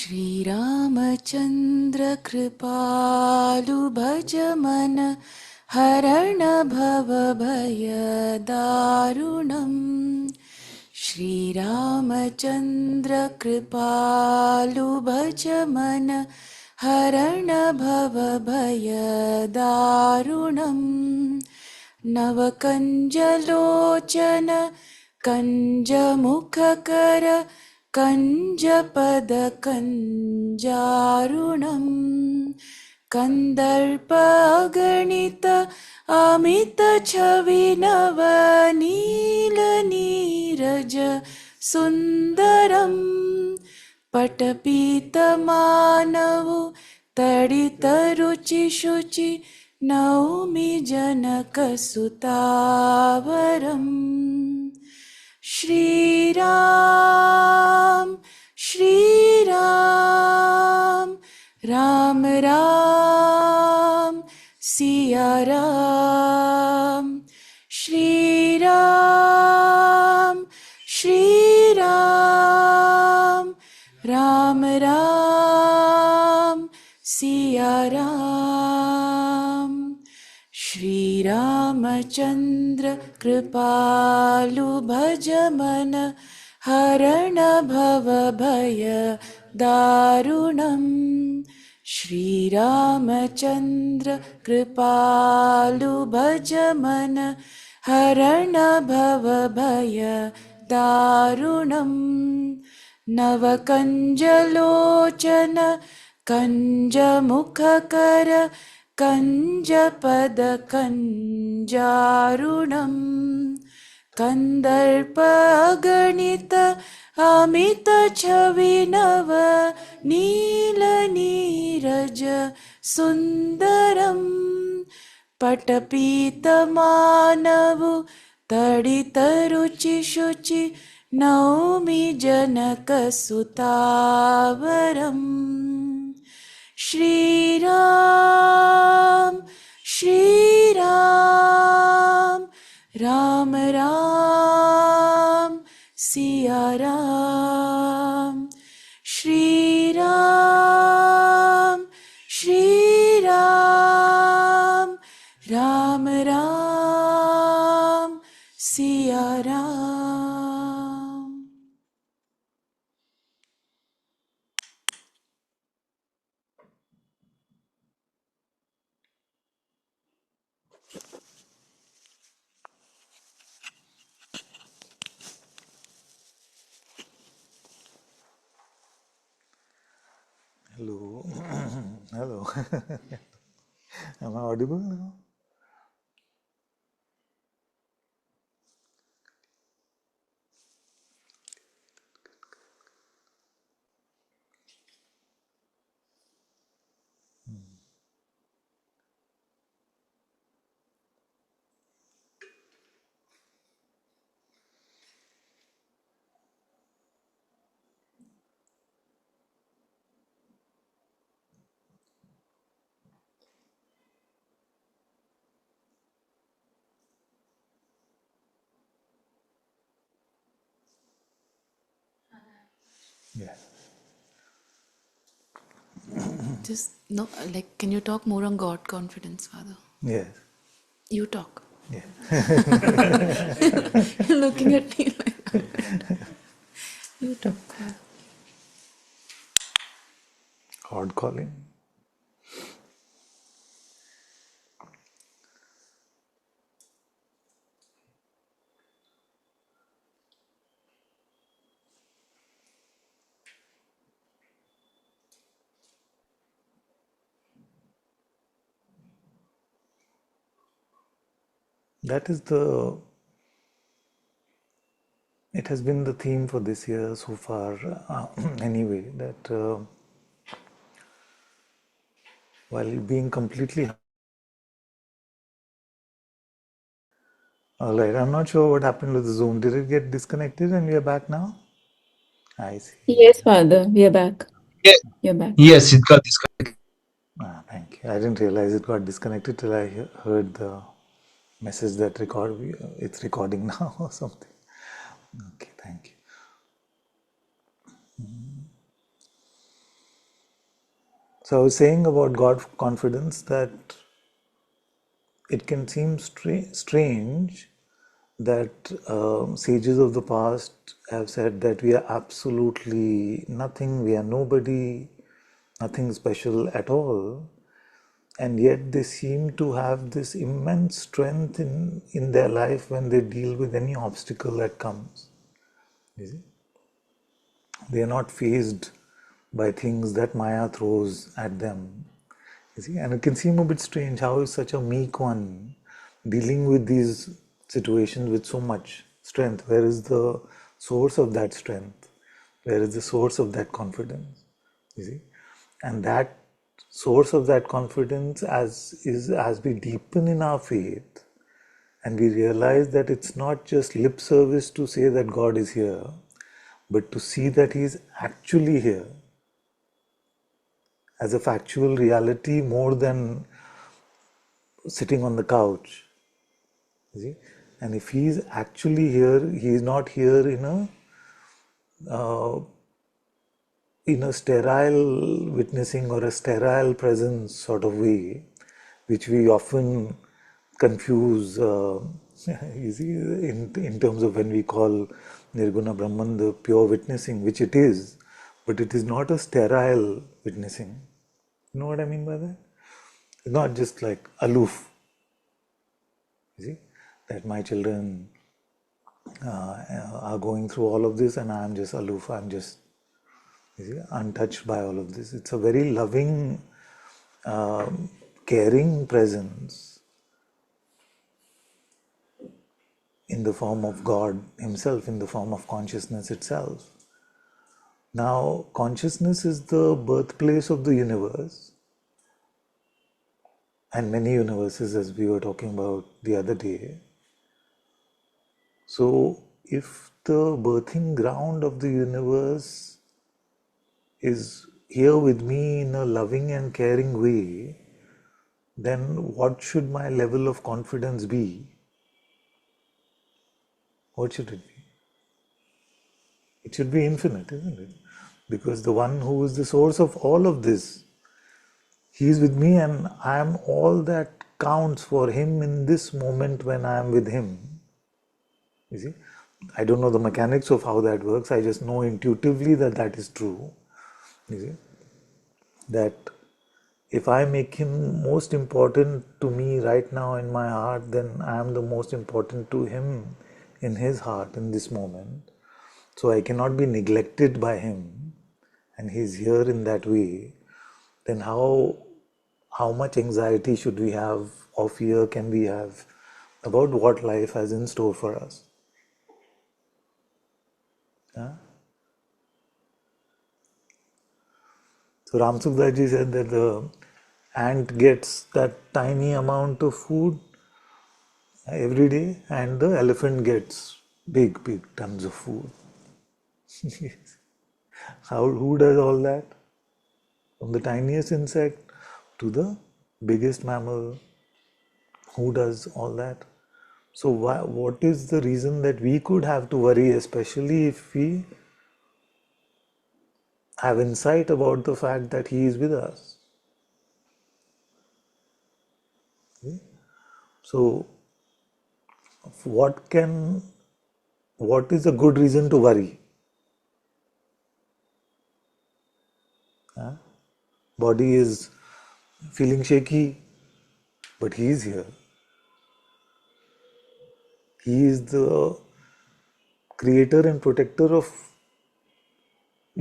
श्रीरामचन्द्र कृपालु भज मन हरण भव भय दारुणम् श्रीरामचन्द्र कृपालु भज मन हरण भव भय दारुणम् नवकञ्जलोचन कञ्जमुखकर कञ्जपदकञ्जारुणम् कन्दर्पगणित अमितछविनवनीलनीरज सुन्दरम् पटपीतमानवु तडितरुचिशुचि नौमि जनकसुतावरम् श्रीराम श्रीराम राम राम सिया राम श्रीराम श्रीराम राम राम सिया राम श्रीरामचन्द्र कृपालु भज मन हरण भव भय दारुणम् श्रीरामचन्द्र कृपालु भज मन हरण भव भय दारुणम् नवकञ्जलोचन कञ्जमुखकर कञ्जपदकञ्जारुणम् कन्दर्पगणित अमितछविनव नीलनीरज सुन्दरम् पटपीतमानवु तडितरुचिशुचि नौमि जनकसुतावरम् Shriram Shriram Ram Ram Siya Ram Shriram Shriram Ram Ram Siya Ram. Hello. Hello. Am I audible now? Yes. Just no, like, can you talk more on God confidence, Father? Yes. You talk. Yes. You're looking at me like that. You talk. God calling. That is the. It has been the theme for this year so far, anyway, that while being completely. All right, I'm not sure what happened with the Zoom. Did it get disconnected and we are back now? I see. Yes, Father, we are back. Ye- You're back. Yes, it got disconnected. Thank you. I didn't realize it got disconnected till I heard the message that it's recording now or something. Okay, thank you. So I was saying about God confidence that it can seem strange that sages of the past have said that we are absolutely nothing, we are nobody, nothing special at all, and yet they seem to have this immense strength in their life when they deal with any obstacle that comes. You see? They are not fazed by things that Maya throws at them. You see, and it can seem a bit strange how is such a meek one dealing with these situations with so much strength. Where is the source of that strength? Where is the source of that confidence? You see, and that source of that confidence as we deepen in our faith and we realize that it's not just lip service to say that God is here, but to see that He is actually here as a factual reality more than sitting on the couch. You see? And if He is actually here, He is not here in a sterile witnessing or a sterile presence sort of way, which we often confuse, you see, in terms of when we call Nirguna Brahman the pure witnessing, which it is, but it is not a sterile witnessing. You know what I mean by that? It's not just like aloof, you see, that my children are going through all of this and I'm just aloof, I'm just, you see, untouched by all of this. It's a very loving, caring presence in the form of God Himself, in the form of consciousness itself. Now, consciousness is the birthplace of the universe and many universes, as we were talking about the other day. So, if the birthing ground of the universe is here with me in a loving and caring way, then what should my level of confidence be? What should it be? It should be infinite, isn't it? Because the one who is the source of all of this, He is with me and I am all that counts for Him in this moment when I am with Him. You see? I don't know the mechanics of how that works. I just know intuitively that that is true. You see? That if I make Him most important to me right now in my heart, then I am the most important to Him in His heart in this moment. So I cannot be neglected by Him, and He's here in that way. Then how much anxiety should we have or fear can we have about what life has in store for us? Yeah? So Ram Sukdaji said that the ant gets that tiny amount of food every day and the elephant gets big tons of food. Who does all that? From the tiniest insect to the biggest mammal, who does all that? So what is the reason that we could have to worry, especially if we have insight about the fact that He is with us? So what is a good reason to worry? Body is feeling shaky, but He is here. He is the creator and protector of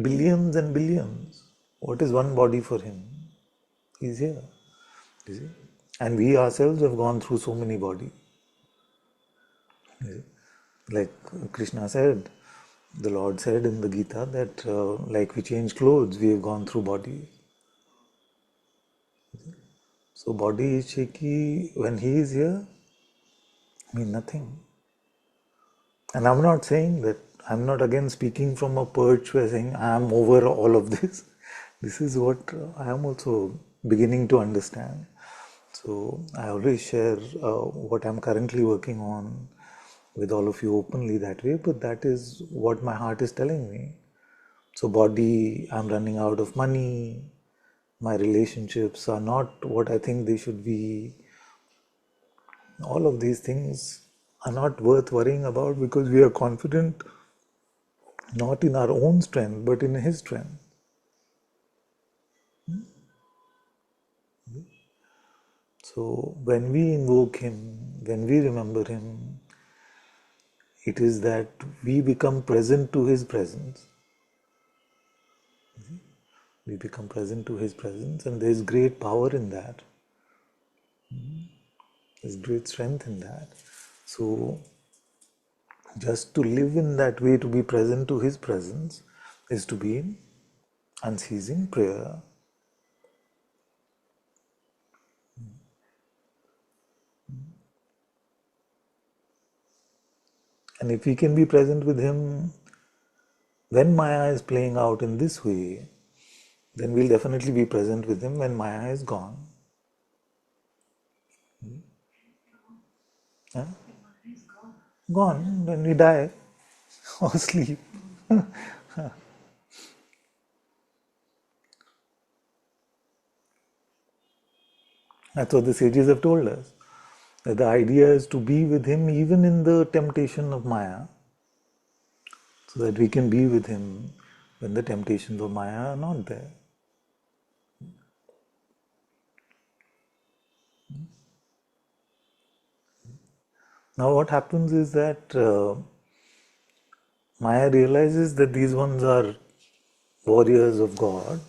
billions and billions. What is one body for Him? He's here. You see? And we ourselves have gone through so many bodies. Like Krishna said, the Lord said in the Gita that like we change clothes, we have gone through bodies. So body is shaky when He is here, mean nothing. And I'm not saying that, I'm not again speaking from a perch where saying I am over all of this. This is what I am also beginning to understand. So I always share what I'm currently working on with all of you openly that way, but that is what my heart is telling me. So body, I'm running out of money, my relationships are not what I think they should be. All of these things are not worth worrying about because we are confident not in our own strength but in His strength. So when we invoke Him, when we remember Him, it is that we become present to His presence. We become present to His presence, and there is great power in that. There's great strength in that. So just to live in that way, to be present to His presence, is to be in unceasing prayer. And if we can be present with Him when Maya is playing out in this way, then we'll definitely be present with Him when Maya is gone. Huh? Gone, when we die or sleep. That's what the sages have told us. That the idea is to be with Him even in the temptation of Maya, so that we can be with Him when the temptations of Maya are not there. Now what happens is that Maya realizes that these ones are warriors of God,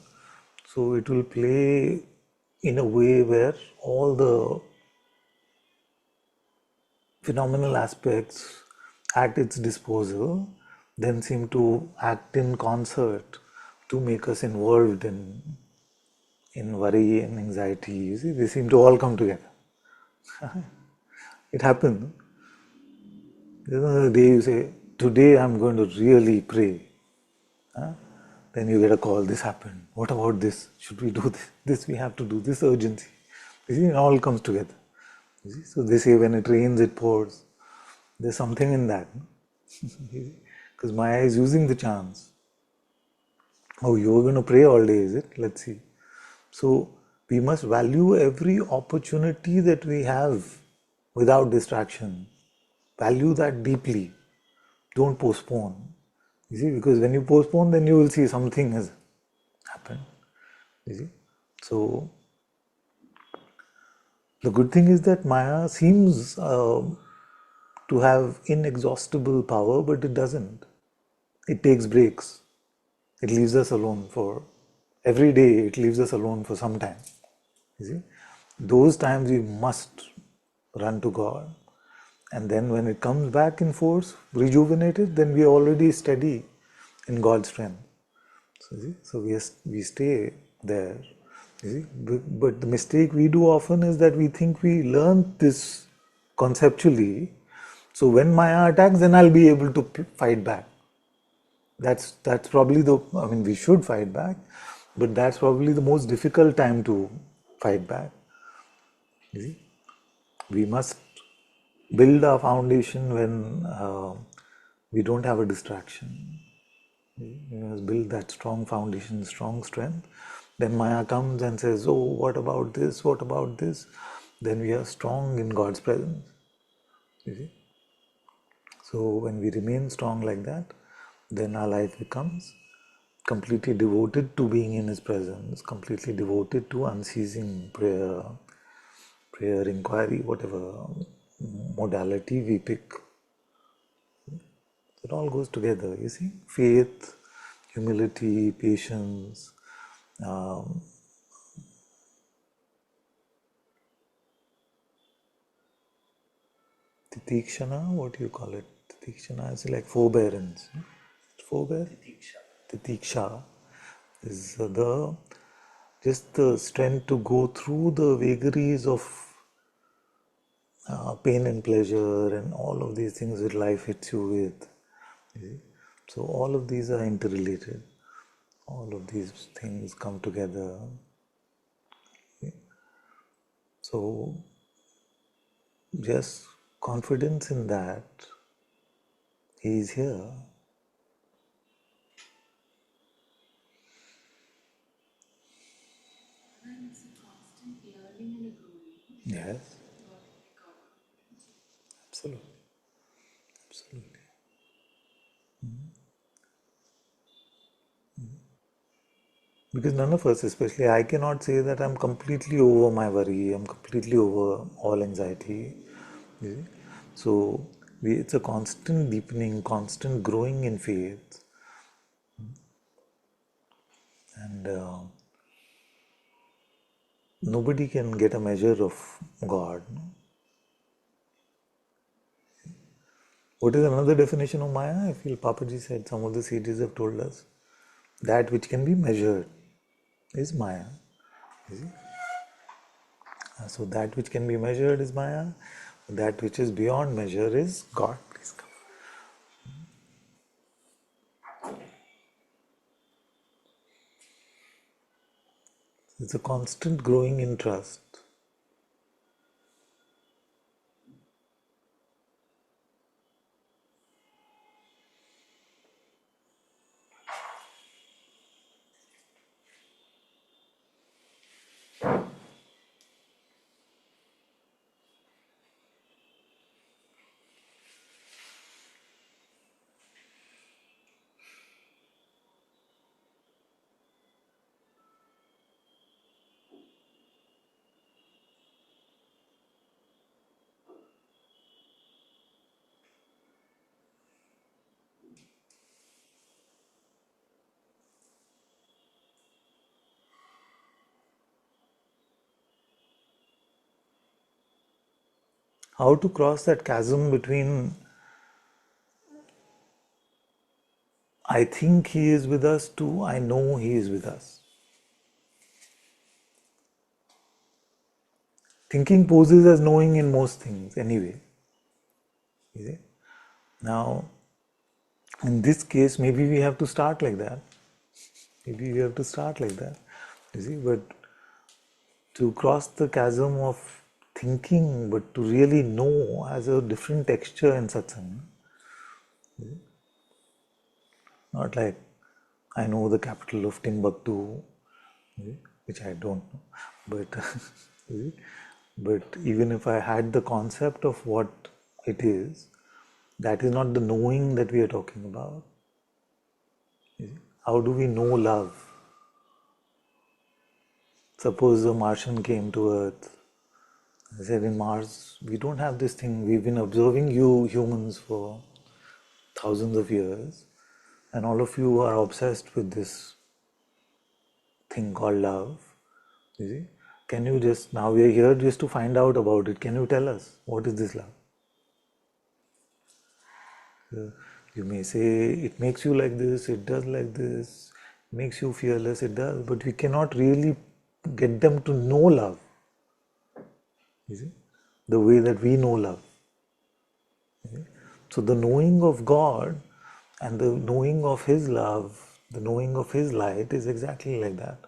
so it will play in a way where all the phenomenal aspects at its disposal then seem to act in concert to make us involved in worry and anxiety. You see, they seem to all come together. It happens. The day you say, today I'm going to really pray. Then you get a call, this happened. What about this? Should we do this? This we have to do, this urgency. You see, it all comes together. You see? So they say when it rains, it pours. There's something in that. Because Maya is using the chance. Oh, you're going to pray all day, is it? Let's see. So we must value every opportunity that we have without distraction. Value that deeply. Don't postpone. You see, because when you postpone, then you will see something has happened. You see? So the good thing is that Maya seems to have inexhaustible power, but it doesn't. It takes breaks. It leaves us alone for every day. It leaves us alone for some time. You see, those times we must run to God, and then when it comes back in force, rejuvenated, then we are already steady in God's strength. So, see? So we stay there. You see? But the mistake we do often is that we think we learned this conceptually. So when Maya attacks, then I'll be able to fight back. That's probably we should fight back, but that's probably the most difficult time to fight back. You see? We must build our foundation when we don't have a distraction. We must build that strong foundation, strong strength. Then Maya comes and says, oh, what about this? What about this? Then we are strong in God's presence. You see? So when we remain strong like that, then our life becomes completely devoted to being in His presence, completely devoted to unceasing prayer, inquiry, whatever modality we pick. It all goes together, you see. Faith, humility, patience, um, titikshana, what do you call it? Titikshana is like forbearance. Forbear? Titiksha is just the strength to go through the vagaries of pain and pleasure and all of these things that life hits you with. You see? So all of these are interrelated. All of these things come together. So just confidence in that He is here. Yes, absolutely. Absolutely. Because none of us, especially I, cannot say that I'm completely over my worry, I'm completely over all anxiety. You see? So it's a constant deepening, constant growing in faith, and nobody can get a measure of God. What is another definition of Maya? I feel Papaji said, some of the sages have told us, that which can be measured is Maya. You see? So that which can be measured is Maya, that which is beyond measure is God. Please come. It's a constant growing in trust. How to cross that chasm between I think he is with us to I know he is with us. Thinking poses as knowing in most things anyway. You see? Now, in this case, maybe we have to start like that. Maybe we have to start like that. You see, but to cross the chasm of thinking, but to really know has a different texture in satsang. Not like I know the capital of Timbuktu, which I don't know, but but even if I had the concept of what it is, that is not the knowing that we are talking about. How do we know love? Suppose a Martian came to Earth. I said, in Mars, we don't have this thing. We've been observing you humans for thousands of years, and all of you are obsessed with this thing called love. You see? Can you just, now we are here just to find out about it. Can you tell us what is this love? You may say it makes you like this, it does like this, makes you fearless, it does, but we cannot really get them to know love. You see? The way that we know love. So the knowing of God and the knowing of His love, the knowing of His light is exactly like that.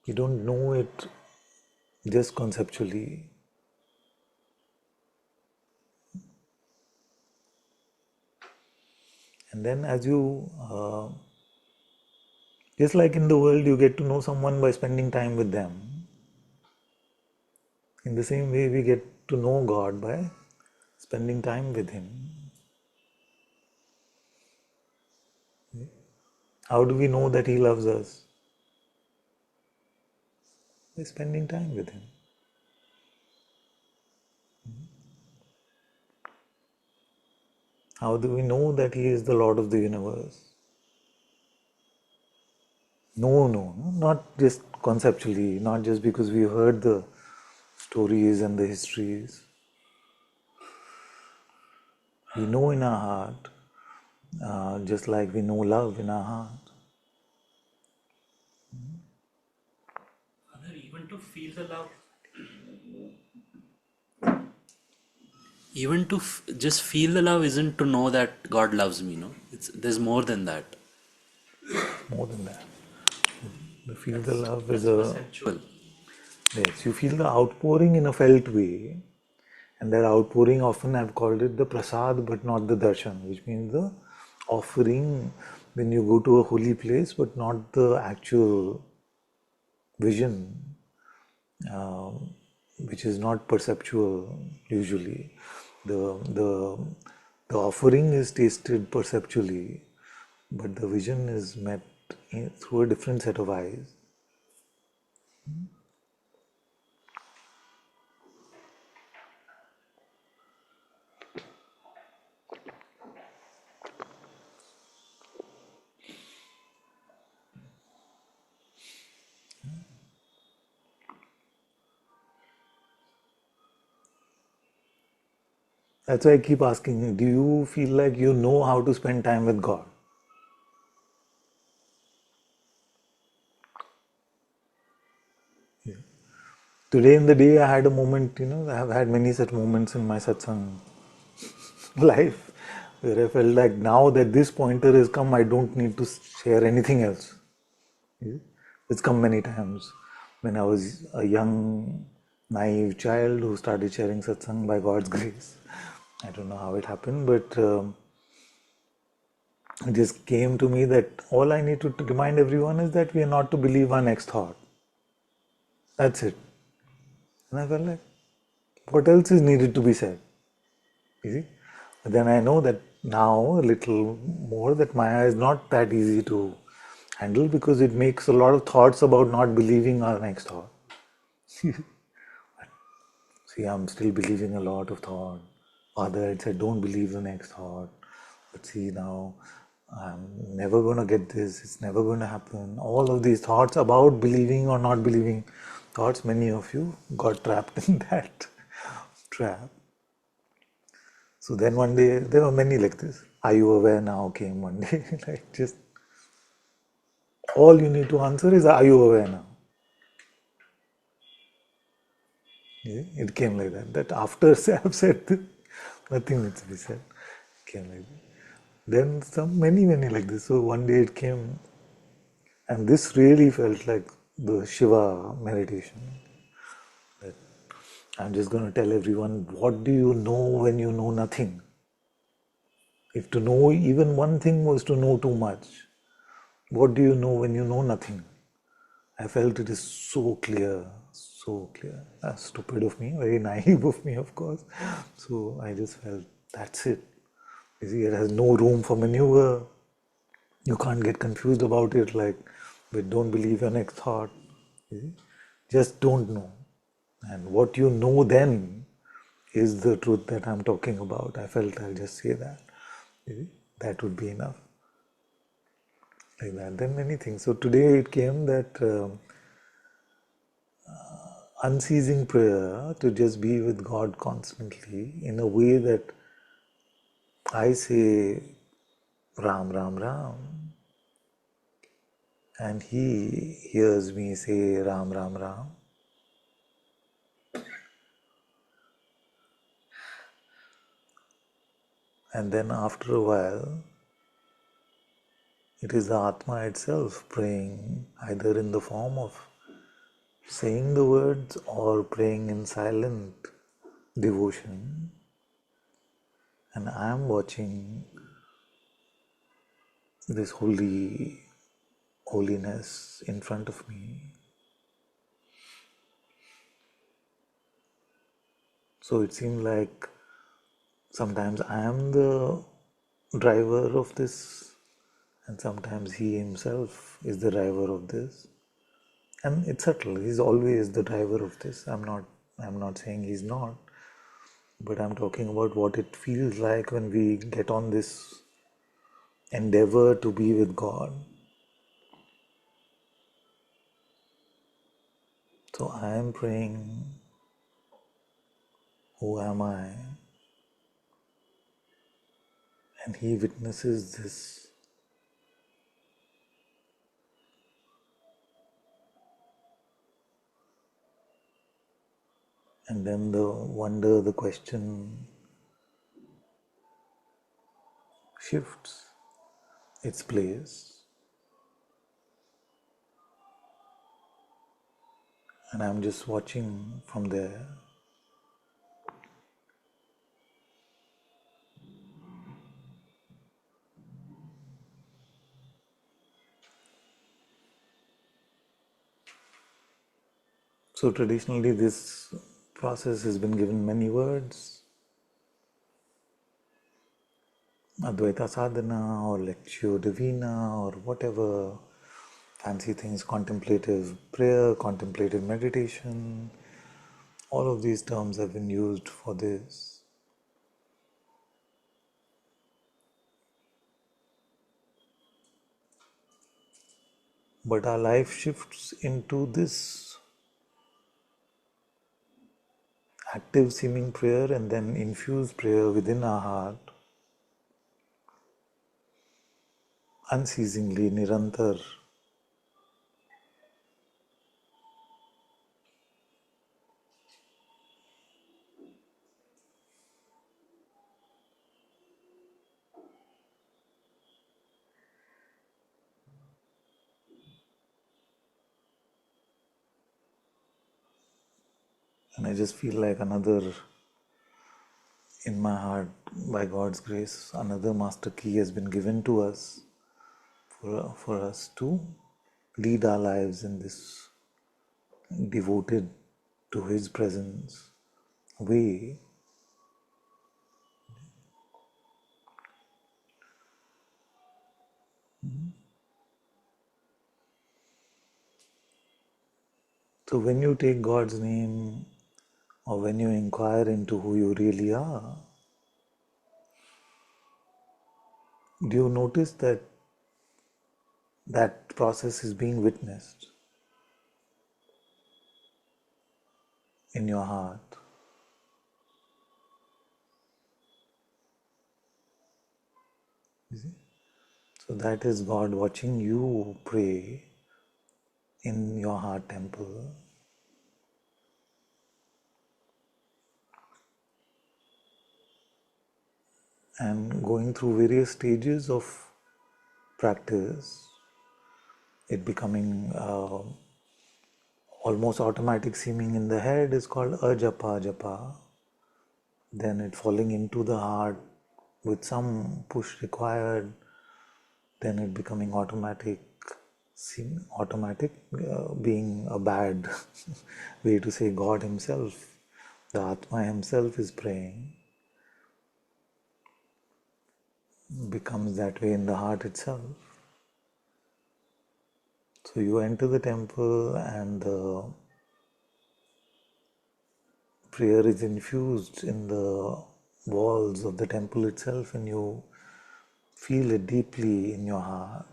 You don't know it just conceptually. And then as you, just like in the world, you get to know someone by spending time with them. In the same way, we get to know God by spending time with Him. How do we know that He loves us? By spending time with Him. How do we know that He is the Lord of the universe? No, not just conceptually, not just because we heard the stories and the histories. We know in our heart, just like we know love in our heart. Even to feel the love, even to just feel the love isn't to know that God loves me, no? There's more than that. More than that. You feel the love is Perceptual. yes, you feel the outpouring in a felt way. And that outpouring, often I've called it the prasad, but not the darshan, which means the offering when you go to a holy place, but not the actual vision, which is not perceptual usually. The offering is tasted perceptually, but the vision is met through a different set of eyes. That's why I keep asking you, do you feel like you know how to spend time with God? Today in the day, I had a moment, I have had many such moments in my satsang life where I felt like now that this pointer has come, I don't need to share anything else. It's come many times. When I was a young, naive child who started sharing satsang by God's grace. I don't know how it happened, but it just came to me that all I need to remind everyone is that we are not to believe our next thought. That's it. And I felt like, what else is needed to be said? You see? But then I know that now a little more that Maya is not that easy to handle because it makes a lot of thoughts about not believing our next thought. See, I'm still believing a lot of thought. Father had said, don't believe the next thought. But see, now I'm never going to get this. It's never going to happen. All of these thoughts about believing or not believing thoughts, many of you got trapped in that trap. So then one day, there were many like this. Are you aware now came one day. Like just all you need to answer is, are you aware now? Yeah, it came like that. That after I've said this, nothing needs to be said. It came like that. Then many like this. So one day it came, and this really felt like the Shiva meditation. That I'm just going to tell everyone, what do you know when you know nothing? If to know even one thing was to know too much, what do you know when you know nothing? I felt it is so clear, so clear. Stupid of me, very naive of me, of course. So I just felt that's it. You see, it has no room for maneuver. You can't get confused about it, like, but don't believe your next thought. You see? Just don't know. And what you know then is the truth that I'm talking about. I felt I'll just say that. You see? That would be enough. Like that. Then many things. So today it came that unceasing prayer to just be with God constantly in a way that I say Ram, Ram, Ram, and He hears me say Ram, Ram, Ram. And then after a while, it is the Atma itself praying, either in the form of saying the words or praying in silent devotion. And I am watching this holiness in front of me. So it seemed like sometimes I am the driver of this, and sometimes he himself is the driver of this. And it's subtle. He's always the driver of this. I'm not saying he's not, but I'm talking about what it feels like when we get on this endeavor to be with God. So I am praying, who am I? And he witnesses this. And then the wonder, the question shifts its place. And I'm just watching from there. So traditionally this process has been given many words, Advaita sadhana or lectio divina or whatever fancy things, contemplative prayer, contemplative meditation, all of these terms have been used for this. But our life shifts into this active seeming prayer and then infused prayer within our heart, unceasingly, nirantar. And I just feel like in my heart, by God's grace, another master key has been given to us for us to lead our lives in this devoted to His presence way. So when you take God's name or when you inquire into who you really are, do you notice that that process is being witnessed in your heart? You see? So that is God watching you pray in your heart temple and going through various stages of practice, it becoming almost automatic seeming in the head is called ajapa japa. Then it falling into the heart with some push required, then it becoming automatic, being a bad way to say God Himself, the Atma Himself is praying, becomes that way in the heart itself. So you enter the temple and the prayer is infused in the walls of the temple itself and you feel it deeply in your heart.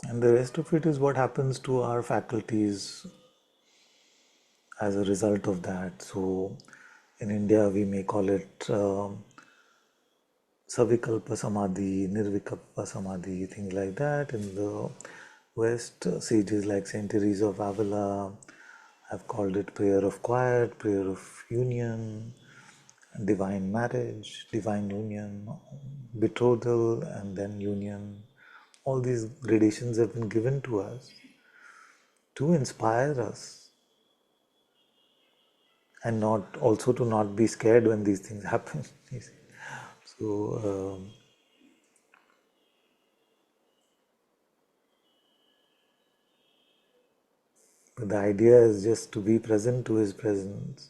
And the rest of it is what happens to our faculties as a result of that. So in India, we may call it Savikalpa Samadhi, Nirvikalpa Samadhi, things like that. In the West, sages like Saint Teresa of Avila have called it prayer of quiet, prayer of union, divine marriage, divine union, betrothal, and then union. All these gradations have been given to us to inspire us and not also to not be scared when these things happen. You see. So but the idea is just to be present to His presence,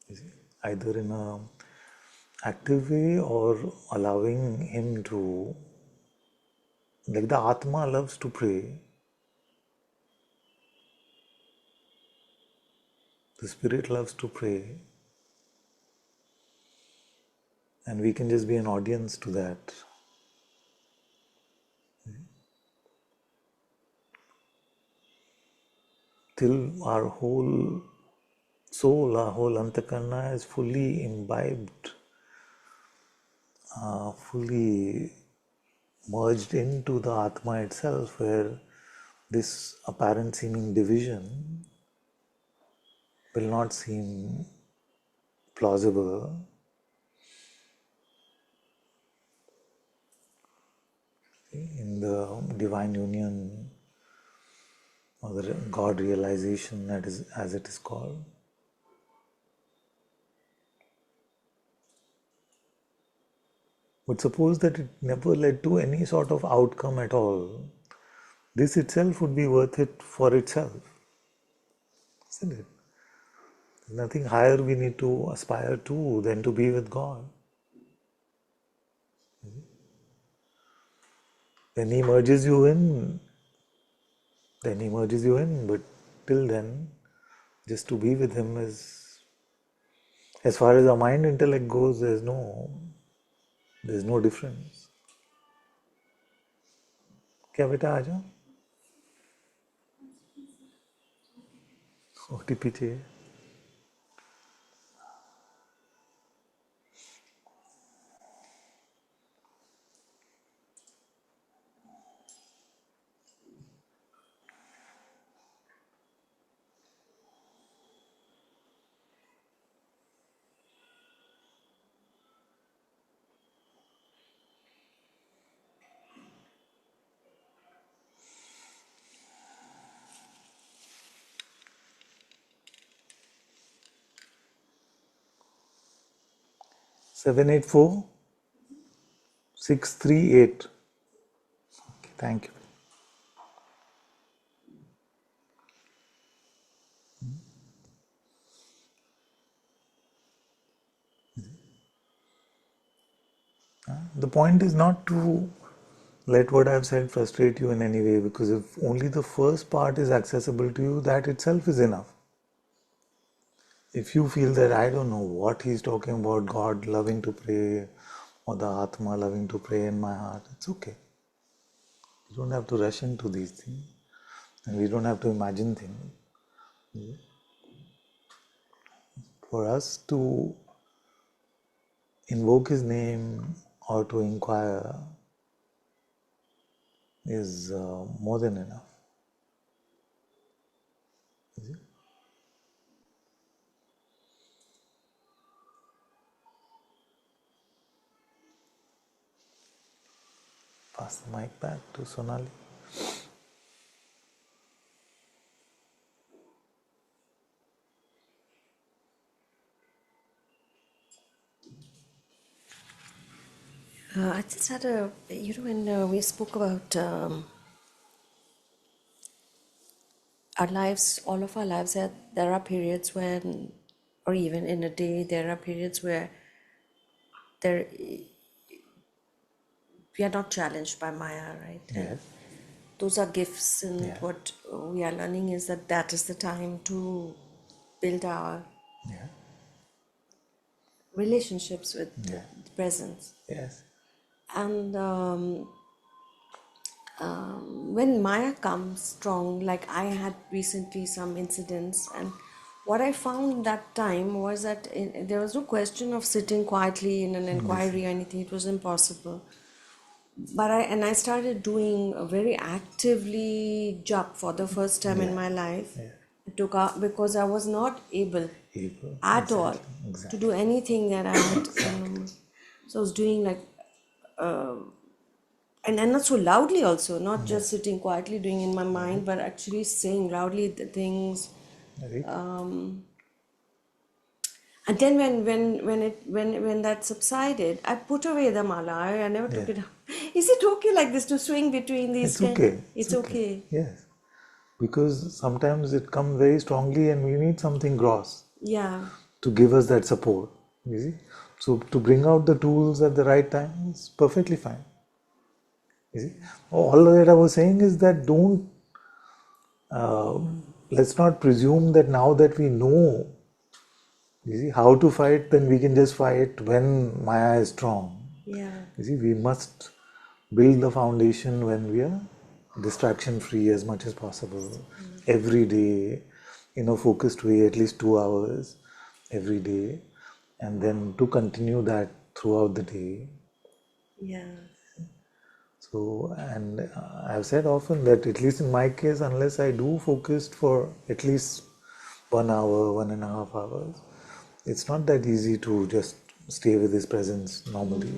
you see, either in a active way or allowing Him to, like the Atma loves to pray, the Spirit loves to pray, and we can just be an audience to that. Till our whole soul, our whole antakarna is fully imbibed, fully merged into the Atma itself, where this apparent seeming division will not seem plausible, in the divine union or the God realization, that is as it is called. But suppose that it never led to any sort of outcome at all, this itself would be worth it for itself, isn't it? There's nothing higher we need to aspire to than to be with God. Then He merges you in, but till then, just to be with Him is, as far as our mind intellect goes, there's no difference. क्या बेटा आ जाओ OTP चाहिए 784 638. Okay, thank you. The point is not to let what I've said frustrate you in any way, because if only the first part is accessible to you, that itself is enough. If you feel that I don't know what he's talking about, God loving to pray or the Atma loving to pray in my heart, it's okay. You don't have to rush into these things, and we don't have to imagine things. For us to invoke his name or to inquire is more than enough. Is it? Pass the mic back to Sonali. I just had when we spoke about our lives, all of our lives, there are periods when, or even in a day, there are periods where there we are not challenged by Maya, right? Yes. And those are gifts, and Yeah. what we are learning is that is the time to build our Yeah. relationships with Yeah. the presence. Yes. And when Maya comes strong, like I had recently some incidents, and what I found that time was that there was no question of sitting quietly in an inquiry or anything. It was impossible. But I started doing a very actively jap for the first time in Yeah. my life. Yeah. I took out because I was not able Able. at all Exactly. to Exactly. do anything that I had. So I was doing like and not so loudly also, not just sitting quietly doing in my mind, but actually saying loudly the things. Right? And then when that subsided, I put away the mala. I never took Yeah. it out. Is it okay like this to swing between these It's okay. It's okay. Yes. Because sometimes it comes very strongly and we need something gross Yeah. to give us that support. You see? So to bring out the tools at the right time is perfectly fine. You see? All that I was saying is that uh, let's not presume that now that we know, you see, how to fight, then we can just fight when Maya is strong. Yeah. You see, we must build the foundation when we are distraction free as much as possible. Every day, in a focused way, at least 2 hours every day, and then to continue that throughout the day. Yeah. So, and I've said often that, at least in my case, unless I do focused for at least 1 hour, 1.5 hours, it's not that easy to just stay with his presence normally.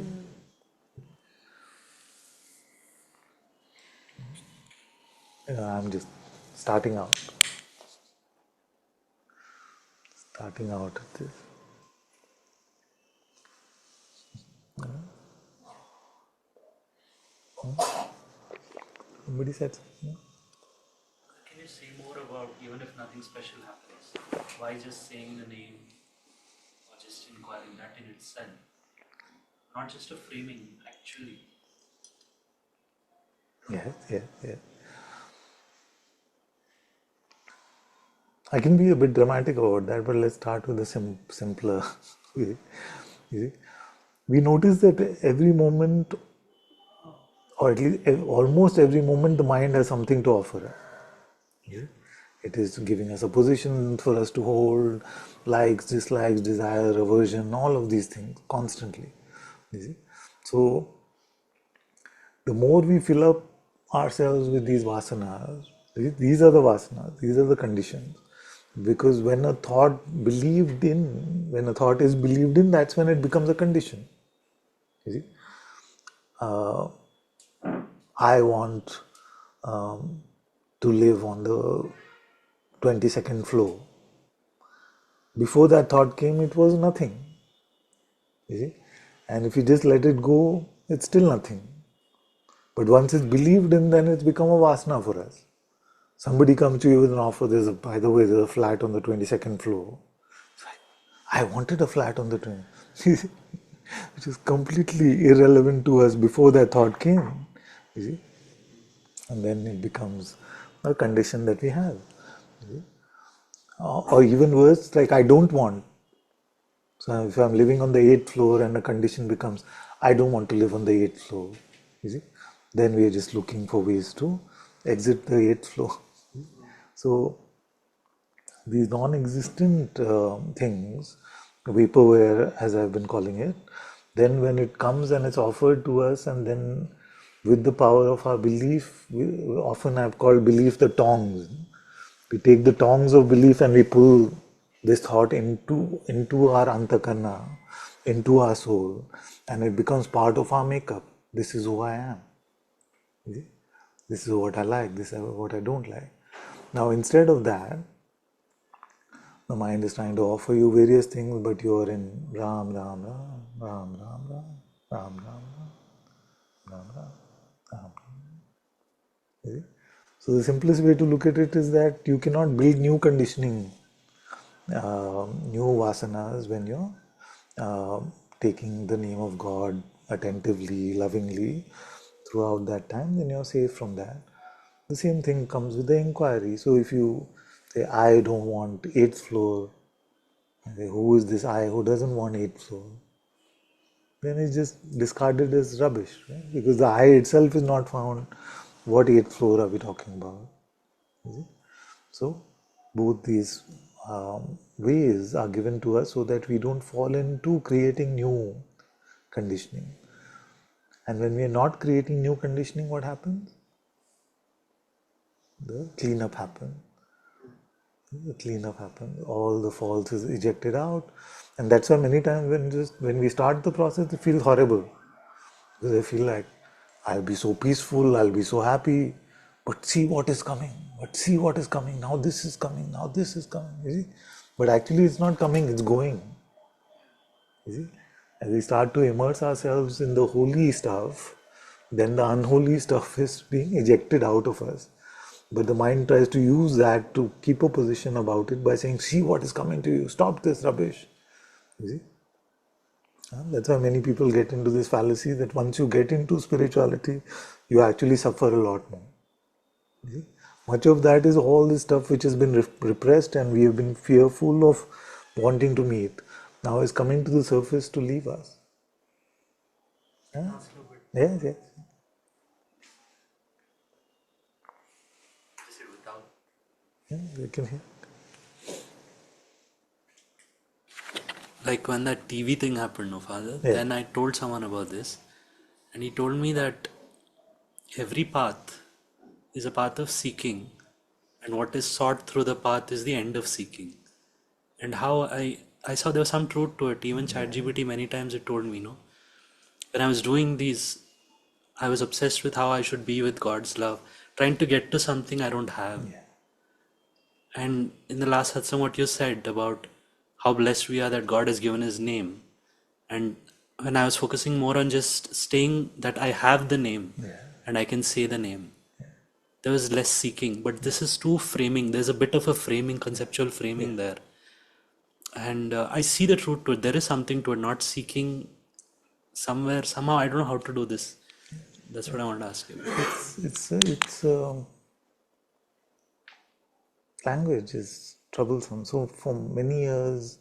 I'm just starting out at this. Somebody said something. Can you say more about, even if nothing special happens, why just saying the name or just inquiring that in itself? Not just a framing, actually. Yeah. I can be a bit dramatic about that, but let's start with a simpler way. You see, we notice that every moment, or at least almost every moment, the mind has something to offer. Yeah. It is giving us a position for us to hold, likes, dislikes, desire, aversion, all of these things constantly. You see? So the more we fill up ourselves with these vasanas, these are the vasanas, these are the conditions. Because when a thought is believed in, that's when it becomes a condition. You see, I want to live on the 22nd floor. Before that thought came, it was nothing. You see, and if you just let it go, it's still nothing. But once it's believed in, then it's become a vasana for us. Somebody comes to you with an offer, by the way, there's a flat on the 22nd floor. It's like, I wanted a flat on the 20th, which is completely irrelevant to us before that thought came. You see? And then it becomes a condition that we have. Or even worse, like I don't want. So if I'm living on the 8th floor and a condition becomes, I don't want to live on the 8th floor, you see, then we are just looking for ways to exit the 8th floor. So these non-existent things, vaporware as I've been calling it, then when it comes and it's offered to us, and then with the power of our belief, we often have called belief the tongs. We take the tongs of belief and we pull this thought into our antakarna, into our soul, and it becomes part of our makeup. This is who I am. This is what I like, this is what I don't like. Now instead of that, the mind is trying to offer you various things, but you are in Ram, Ram, Ram, Ram, Ram, Ram, Ram, Ram, Ram, Ram, Ram. See? So the simplest way to look at it is that you cannot build new conditioning, new vasanas when you're taking the name of God attentively, lovingly throughout that time, then you're safe from that. The same thing comes with the inquiry. So if you say, I don't want 8th floor, who is this I who doesn't want 8th floor? Then it's just discarded as rubbish, right? Because the I itself is not found. What 8th floor are we talking about? So both these ways are given to us so that we don't fall into creating new conditioning. And when we are not creating new conditioning, what happens? The cleanup happens. The cleanup happens. All the false is ejected out, and that's why many times when we start the process, it feels horrible because I feel like I'll be so peaceful, I'll be so happy, but see what is coming. But see what is coming. Now this is coming. Now this is coming. You see, but actually it's not coming. It's going. You see, as we start to immerse ourselves in the holy stuff, then the unholy stuff is being ejected out of us. But the mind tries to use that to keep a position about it by saying, see what is coming to you, stop this rubbish. You see? That's why many people get into this fallacy that once you get into spirituality, you actually suffer a lot more. You see? Much of that is all this stuff which has been repressed and we have been fearful of wanting to meet. Now is coming to the surface to leave us. Yeah? Yes. Yeah, you can hear. Like when that TV thing happened, no father, Yeah. then I told someone about this, and he told me that every path is a path of seeking, and what is sought through the path is the end of seeking. And how I saw there was some truth to it. Even ChatGPT many times it told me, when I was doing these, I was obsessed with how I should be with God's love, trying to get to something I don't have. And in the last satsang, what you said about how blessed we are that God has given His name, and when I was focusing more on just staying that I have the name and I can say the name, there was less seeking. But this is too framing. There's a bit of a framing, conceptual framing there. And I see the truth to it. There is something to it, not seeking somewhere, somehow. I don't know how to do this. That's what I want to ask you. It's language is troublesome. So for many years,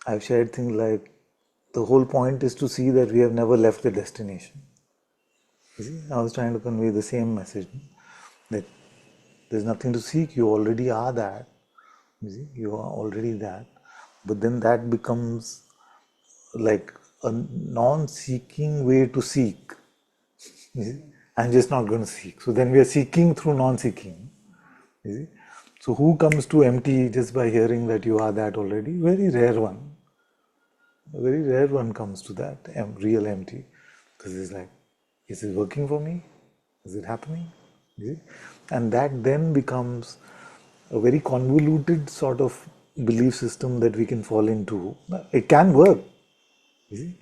I've shared things like the whole point is to see that we have never left the destination. You see, I was trying to convey the same message that there's nothing to seek. You already are that. You see, you are already that. But then that becomes like a non-seeking way to seek. You see? I'm just not going to seek. So then we are seeking through non-seeking. You see? So who comes to empty just by hearing that you are that already? Very rare one. A very rare one comes to that real empty, because it's like, is it working for me? Is it happening? You see? And that then becomes a very convoluted sort of belief system that we can fall into. It can work. You see?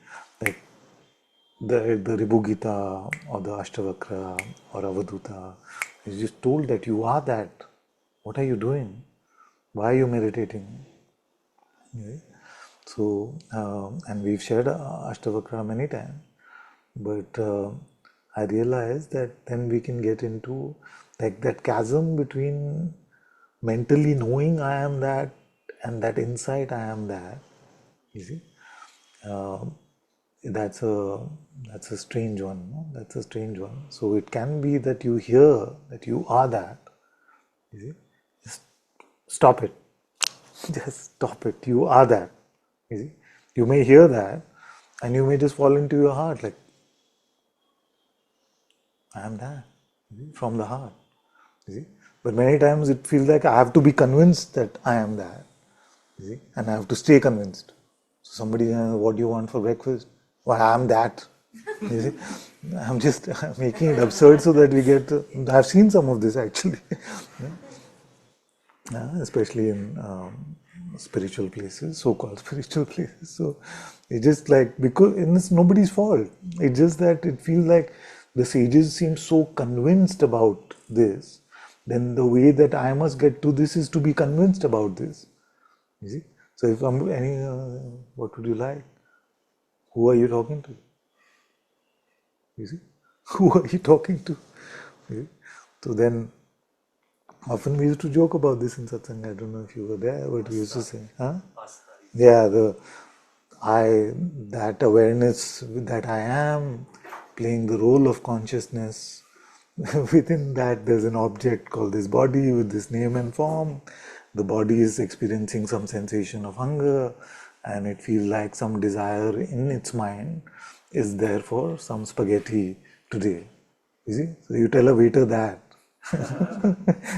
Like the Ribu Gita or the Ashtavakra or Avaduta is just told that you are that. What are you doing? Why are you meditating? Okay. So, and we've shared Ashtavakra many times, but I realized that then we can get into like that chasm between mentally knowing I am that and that insight I am that. You see, that's a strange one. No? That's a strange one. So it can be that you hear that you are that. You see, just stop it. Just stop it. You are that. You see, you may hear that, and you may just fall into your heart like, I am that, you see, from the heart. You see, but many times it feels like I have to be convinced that I am that. You see, and I have to stay convinced. So somebody says, what do you want for breakfast? Well, I am that. You see, I'm just making it absurd so that we get. I've seen some of this actually. Especially in spiritual places, so-called spiritual places. So it's just like, because and it's nobody's fault. It's just that it feels like the sages seem so convinced about this. Then the way that I must get to this is to be convinced about this. You see. So if I'm what would you like? Who are you talking to? You see, who are you talking to? You see? So then. Often we used to joke about this in Satsang. I don't know if you were there, but we used to say, huh? Yeah, that awareness that I am playing the role of consciousness. Within that, there's an object called this body with this name and form. The body is experiencing some sensation of hunger, and it feels like some desire in its mind is there for some spaghetti today. You see? So you tell a waiter that.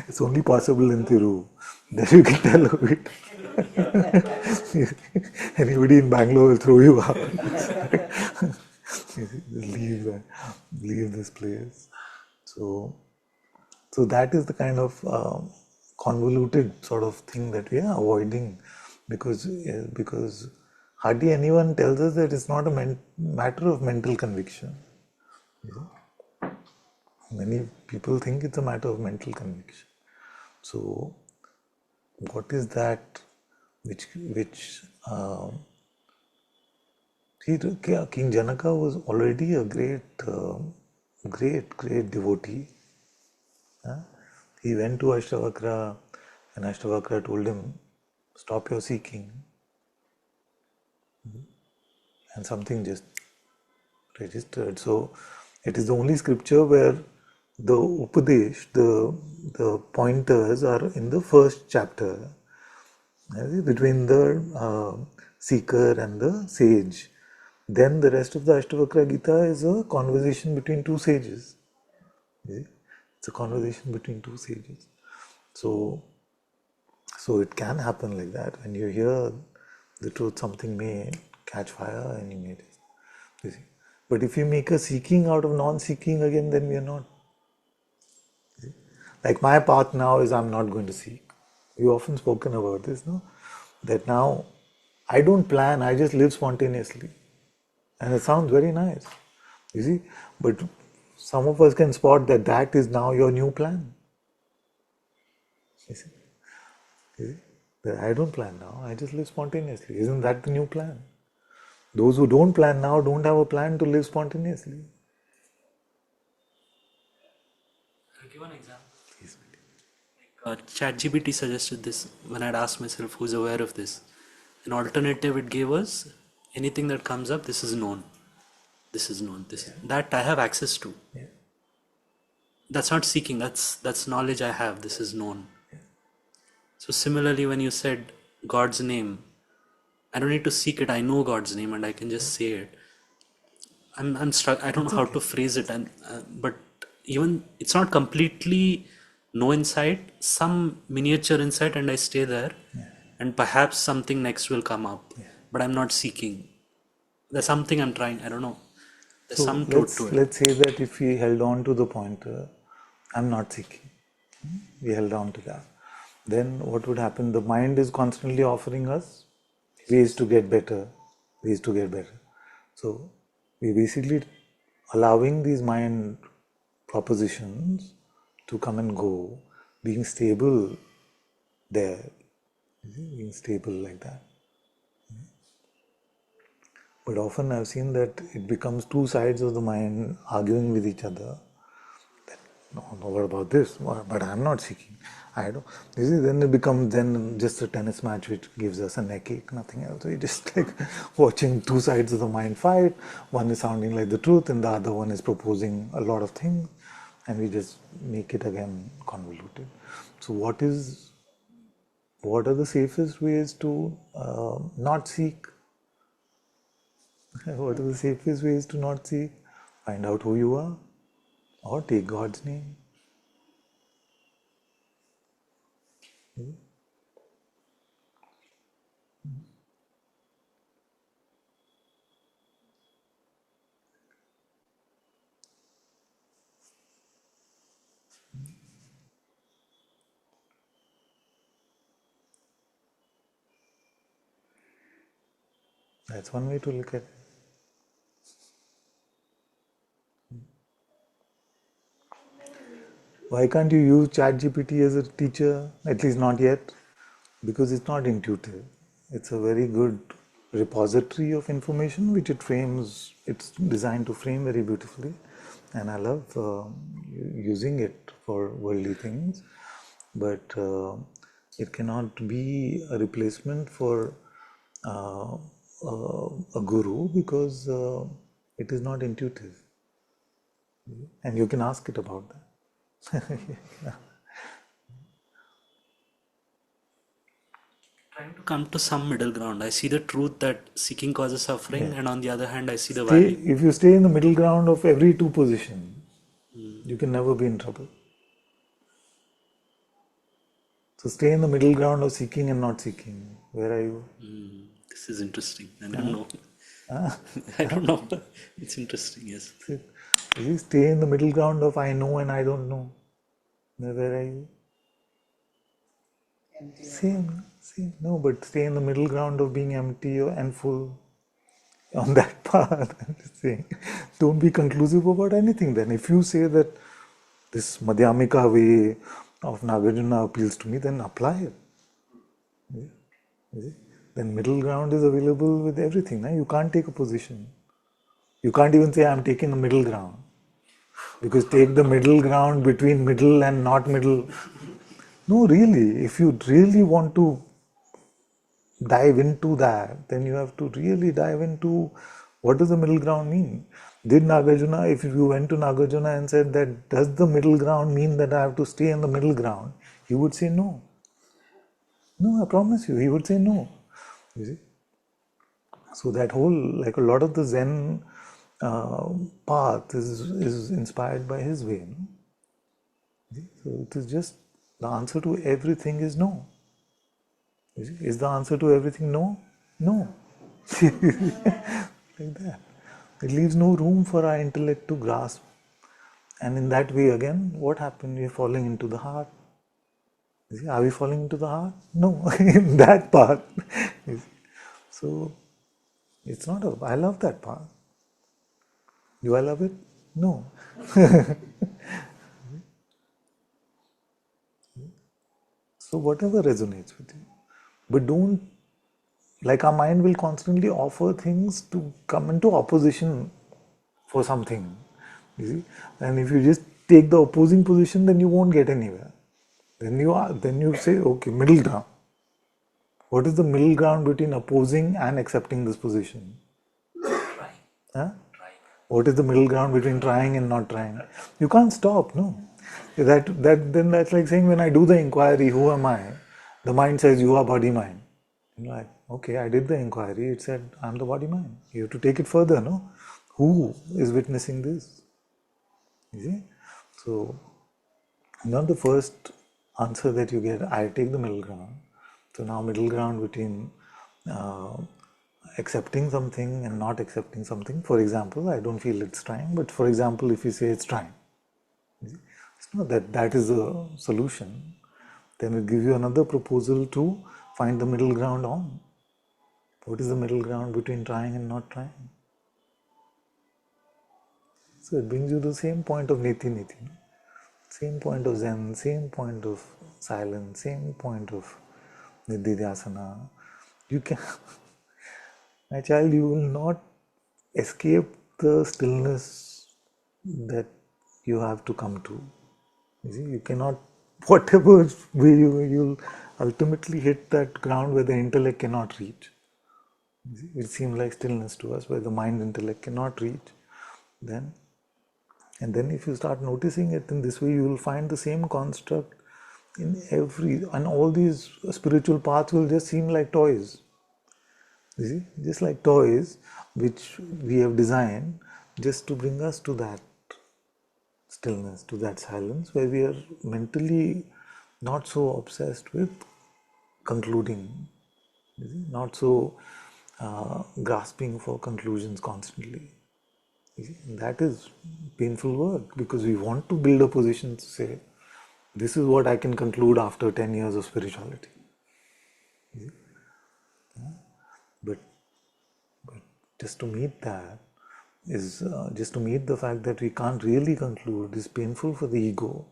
It's only possible in Thiru that you can tell a waiter. Anybody in Bangalore will throw you out. leave this place. So that is the kind of convoluted sort of thing that we are avoiding, because hardly anyone tells us that it's not a matter of mental conviction. You know? Many people think it's a matter of mental conviction. So, what is that which King Janaka was already a great devotee. He went to Ashtavakra, and Ashtavakra told him, stop your seeking. And something just registered. So it is the only scripture where the Upadesh, the pointers are in the first chapter, between the seeker and the sage. Then the rest of the Ashtavakra Gita is a conversation between two sages. It's a conversation between two sages. So it can happen like that. When you hear the truth, something may catch fire and you may just, you see. But if you make a seeking out of non-seeking again, then we are not. Like my path now is I'm not going to seek. You often spoken about this, no? That now I don't plan, I just live spontaneously. And it sounds very nice. You see? But some of us can spot that that is now your new plan. You see? You see? That I don't plan now, I just live spontaneously. Isn't that the new plan? Those who don't plan now don't have a plan to live spontaneously. I'll give an example. ChatGPT suggested this when I'd asked myself who's aware of this. An alternative it gave us, anything that comes up, this is known. This is known. That I have access to. Yeah. That's not seeking, that's knowledge I have. This is known. So similarly, when you said God's name, I don't need to seek it. I know God's name and I can just say it. I'm struck. I don't know how to phrase it, and but even it's not completely no insight. Some miniature insight, and I stay there, and perhaps something next will come up. But I'm not seeking. There's something I'm trying. I don't know. There's So some truth to it. let's say that if we held on to the pointer, I'm not seeking. We held on to that. Then what would happen? The mind is constantly offering us ways to get better, ways to get better. So we basically allowing these mind propositions to come and go, being stable there, being stable like that. But often I've seen that it becomes two sides of the mind arguing with each other. No, what about this? But I'm not seeking. I don't. You see, then it becomes then just a tennis match which gives us a neck ache, nothing else. We just like watching two sides of the mind fight. One is sounding like the truth, and the other one is proposing a lot of things, and we just make it again convoluted. So, what are the safest ways to not seek? What are the safest ways to not seek? Find out who you are, or take God's name. That's one way to look at it. Why can't you use ChatGPT as a teacher? At least not yet, because it's not intuitive. It's a very good repository of information which it frames. It's designed to frame very beautifully, and I love using it for worldly things. But it cannot be a replacement for a guru because it is not intuitive, and you can ask it about that. Trying to come to some middle ground. I see the truth that seeking causes suffering, and on the other hand, I see the value. If you stay in the middle ground of every two positions, you can never be in trouble. So stay in the middle ground of seeking and not seeking. Where are you? This is interesting. I don't know. I don't know. It's interesting, yes. You stay in the middle ground of I know and I don't know. Where are you? Same. No, but stay in the middle ground of being empty and full. On that path, I'm just saying, don't be conclusive about anything then. If you say that this Madhyamika way of Nagarjuna appeals to me, then apply it. Yeah. Then middle ground is available with everything. You can't take a position. You can't even say I'm taking the middle ground. Because take the middle ground between middle and not middle. No, really, if you really want to dive into that, then you have to really dive into what does the middle ground mean. Did Nagarjuna, if you went to Nagarjuna and said that, does the middle ground mean that I have to stay in the middle ground? He would say no. No, I promise you, he would say no. You see? So that whole, like a lot of the Zen path is inspired by his way. No? So it is just, the answer to everything is no. Is the answer to everything no? No. Like that. It leaves no room for our intellect to grasp And in that way, again, what happened? We're falling into the heart. You see, are we falling into the heart? No, in that path. You see. So it's not I love that path. Do I love it? No. So whatever resonates with you. But don't, like our mind will constantly offer things to come into opposition for something. You see? And if you just take the opposing position, then you won't get anywhere. Then you say, okay, middle ground. What is the middle ground between opposing and accepting this position? Huh? What is the middle ground between trying and not trying? You can't stop, no. That's like saying, when I do the inquiry, who am I? The mind says, you are body mind. You're like, okay, I did the inquiry. It said, I'm the body mind. You have to take it further, no? Who is witnessing this? You see? So, not the first answer that you get, I take the middle ground. So now middle ground between uh, accepting something and not accepting something. For example, I don't feel it's trying, but for example, if you say it's trying, it's not that is a solution. Then it gives you another proposal to find the middle ground on. What is the middle ground between trying and not trying? So it brings you to the same point of niti niti, same point of Zen, same point of silence, same point of nididhyasana. You can, my child, you will not escape the stillness that you have to come to. You see, you cannot, whatever way you'll ultimately hit that ground where the intellect cannot reach. It seems like stillness to us, where the mind intellect cannot reach. Then, and then if you start noticing it in this way, you will find the same construct in and all these spiritual paths will just seem like toys. You see, just like toys which we have designed just to bring us to that stillness, to that silence, where we are mentally not so obsessed with concluding, you see, not so grasping for conclusions constantly. You see, and that is painful work, because we want to build a position to say, this is what I can conclude after 10 years of spirituality. But just to meet that is just to meet the fact that we can't really conclude is painful for the ego.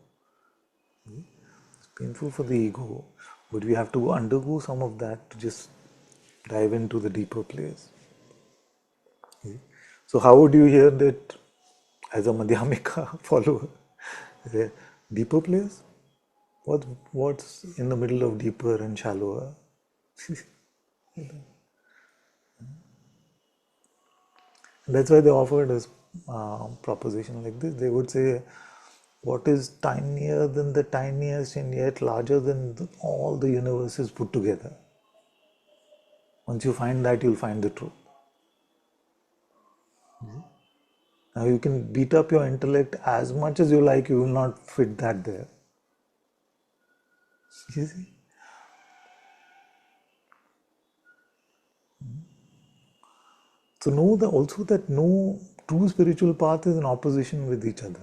It's painful for the ego, but we have to undergo some of that to just dive into the deeper place. So how would you hear that as a Madhyamika follower? The deeper place? What's in the middle of deeper and shallower? That's why they offered us proposition like this. They would say, what is tinier than the tiniest and yet larger than all the universes put together? Once you find that, you'll find the truth. Now you can beat up your intellect as much as you like, you will not fit that there. You see? So know also that no true spiritual path is in opposition with each other.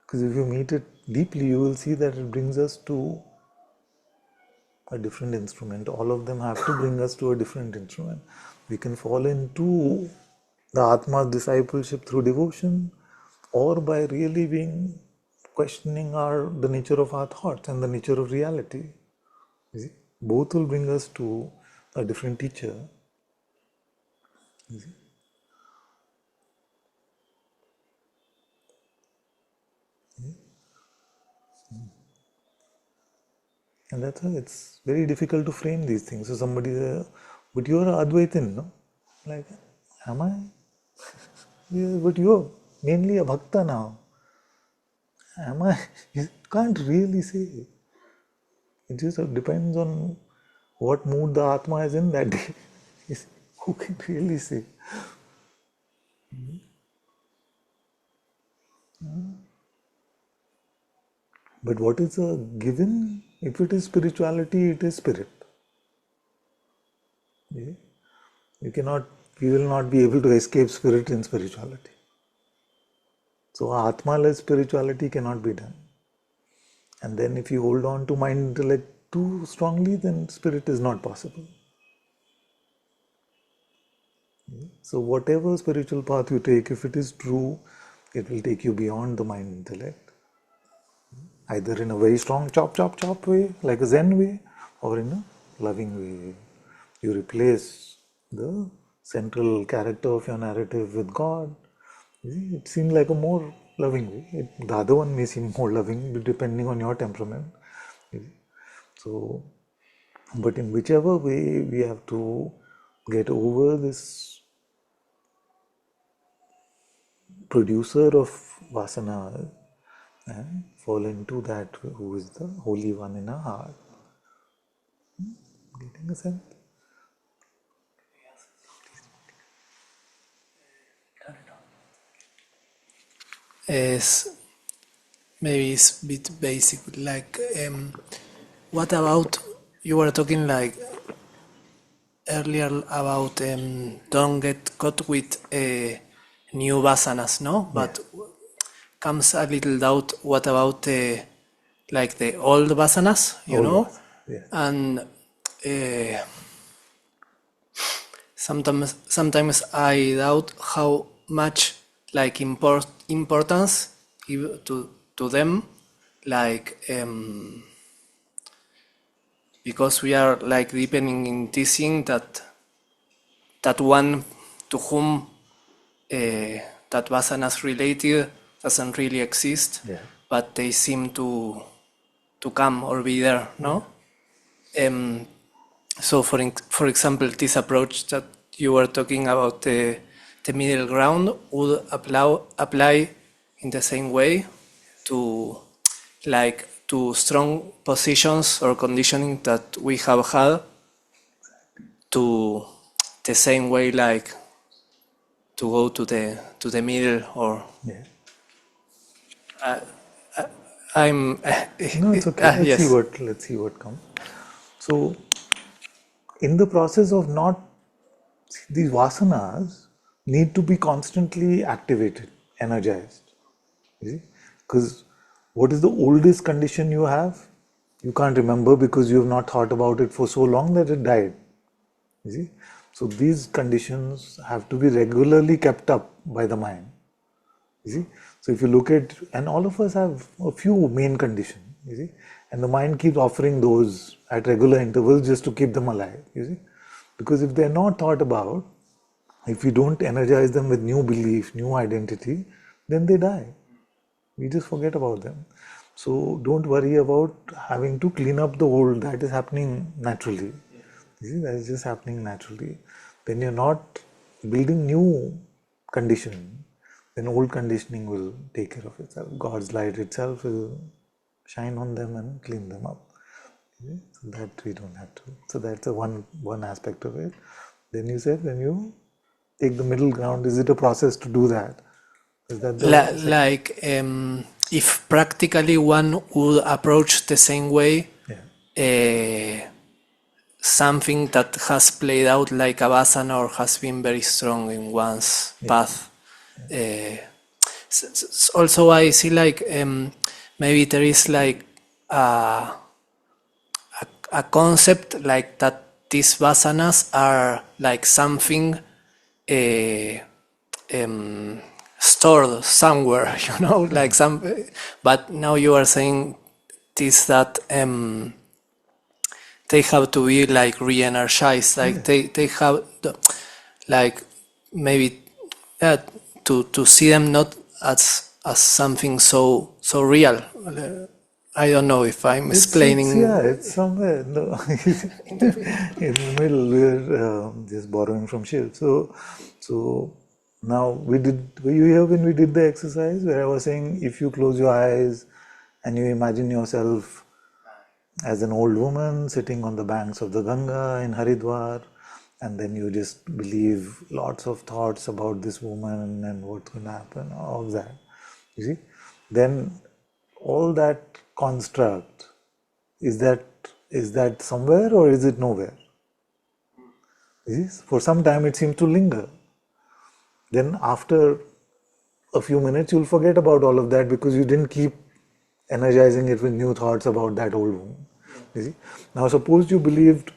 Because if you meet it deeply, you will see that it brings us to a different instrument. All of them have to bring us to a different instrument. We can fall into the Atma's discipleship through devotion, or by really being questioning the nature of our thoughts and the nature of reality. You see? Both will bring us to a different teacher. You see? And that's why it's very difficult to frame these things. So somebody says, but you're Advaitin, no? Like, am I? Yeah, but you're mainly a bhakta now. Am I? You can't really say. It just depends on what mood the Atma is in that day. Who can really say? But what is a given? If it is spirituality, it is spirit. Yeah? You will not be able to escape spirit in spirituality. So Atma-less spirituality cannot be done. And then if you hold on to mind intellect too strongly, then spirit is not possible. So whatever spiritual path you take, if it is true, it will take you beyond the mind intellect. Either in a very strong chop chop chop way, like a Zen way, or in a loving way. You replace the central character of your narrative with God. You see, it seems like a more loving way. The other one may seem more loving depending on your temperament. You see. So, but in whichever way, we have to get over this producer of vasana and fall into that who is the Holy One in our heart. Getting a sense? Is maybe it's a bit basic, like what about you were talking like earlier about don't get caught with new vasanas, no? But comes a little doubt, what about like the old vasanas, you know? Yeah. And sometimes I doubt how much like importance give to them, like because we are like deepening in teaching that one to whom that vasanas related doesn't really exist, Yeah. but they seem to come or be there, no? So for example, this approach that you were talking about, the middle ground would apply in the same way to like to strong positions or conditioning that we have had, to the same way like to go to the middle, or Yeah. I'm No, it's okay. yes. Let's see what comes. So, in the process of not, these vasanas need to be constantly activated, energized. You see, because what is the oldest condition you have? You can't remember because you have not thought about it for so long that it died. You see, so these conditions have to be regularly kept up by the mind. You see, so if you look at, and all of us have a few main conditions, you see, and the mind keeps offering those at regular intervals just to keep them alive, you see, because if they're not thought about, if we don't energize them with new belief, new identity, then they die. We just forget about them. So don't worry about having to clean up the old. That is happening naturally. You see, that is just happening naturally. When you're not building new condition, then old conditioning will take care of itself. God's light itself will shine on them and clean them up. Okay? So that we don't have to. So that's a one aspect of it. Then you said when you take the middle ground, is it a process to do that? Is that the Like if practically one would approach the same way something that has played out like a vasana or has been very strong in one's path. Also, I see like maybe there is like a concept like that these vasanas are like something stored somewhere, you know, like some. But now you are saying this that they have to be like re-energized, like they have like maybe to see them not as something so real. I don't know if I'm explaining. it's somewhere no, in the middle. We're just borrowing from Shiv. So now were you here when we did the exercise where I was saying if you close your eyes and you imagine yourself as an old woman sitting on the banks of the Ganga in Haridwar, and then you just believe lots of thoughts about this woman and what's going to happen, all of that. You see, then all that construct is that somewhere or is it nowhere? You see? For some time it seems to linger. Then after a few minutes, you'll forget about all of that because you didn't keep energizing it with new thoughts about that old woman. You see? Now, suppose you believed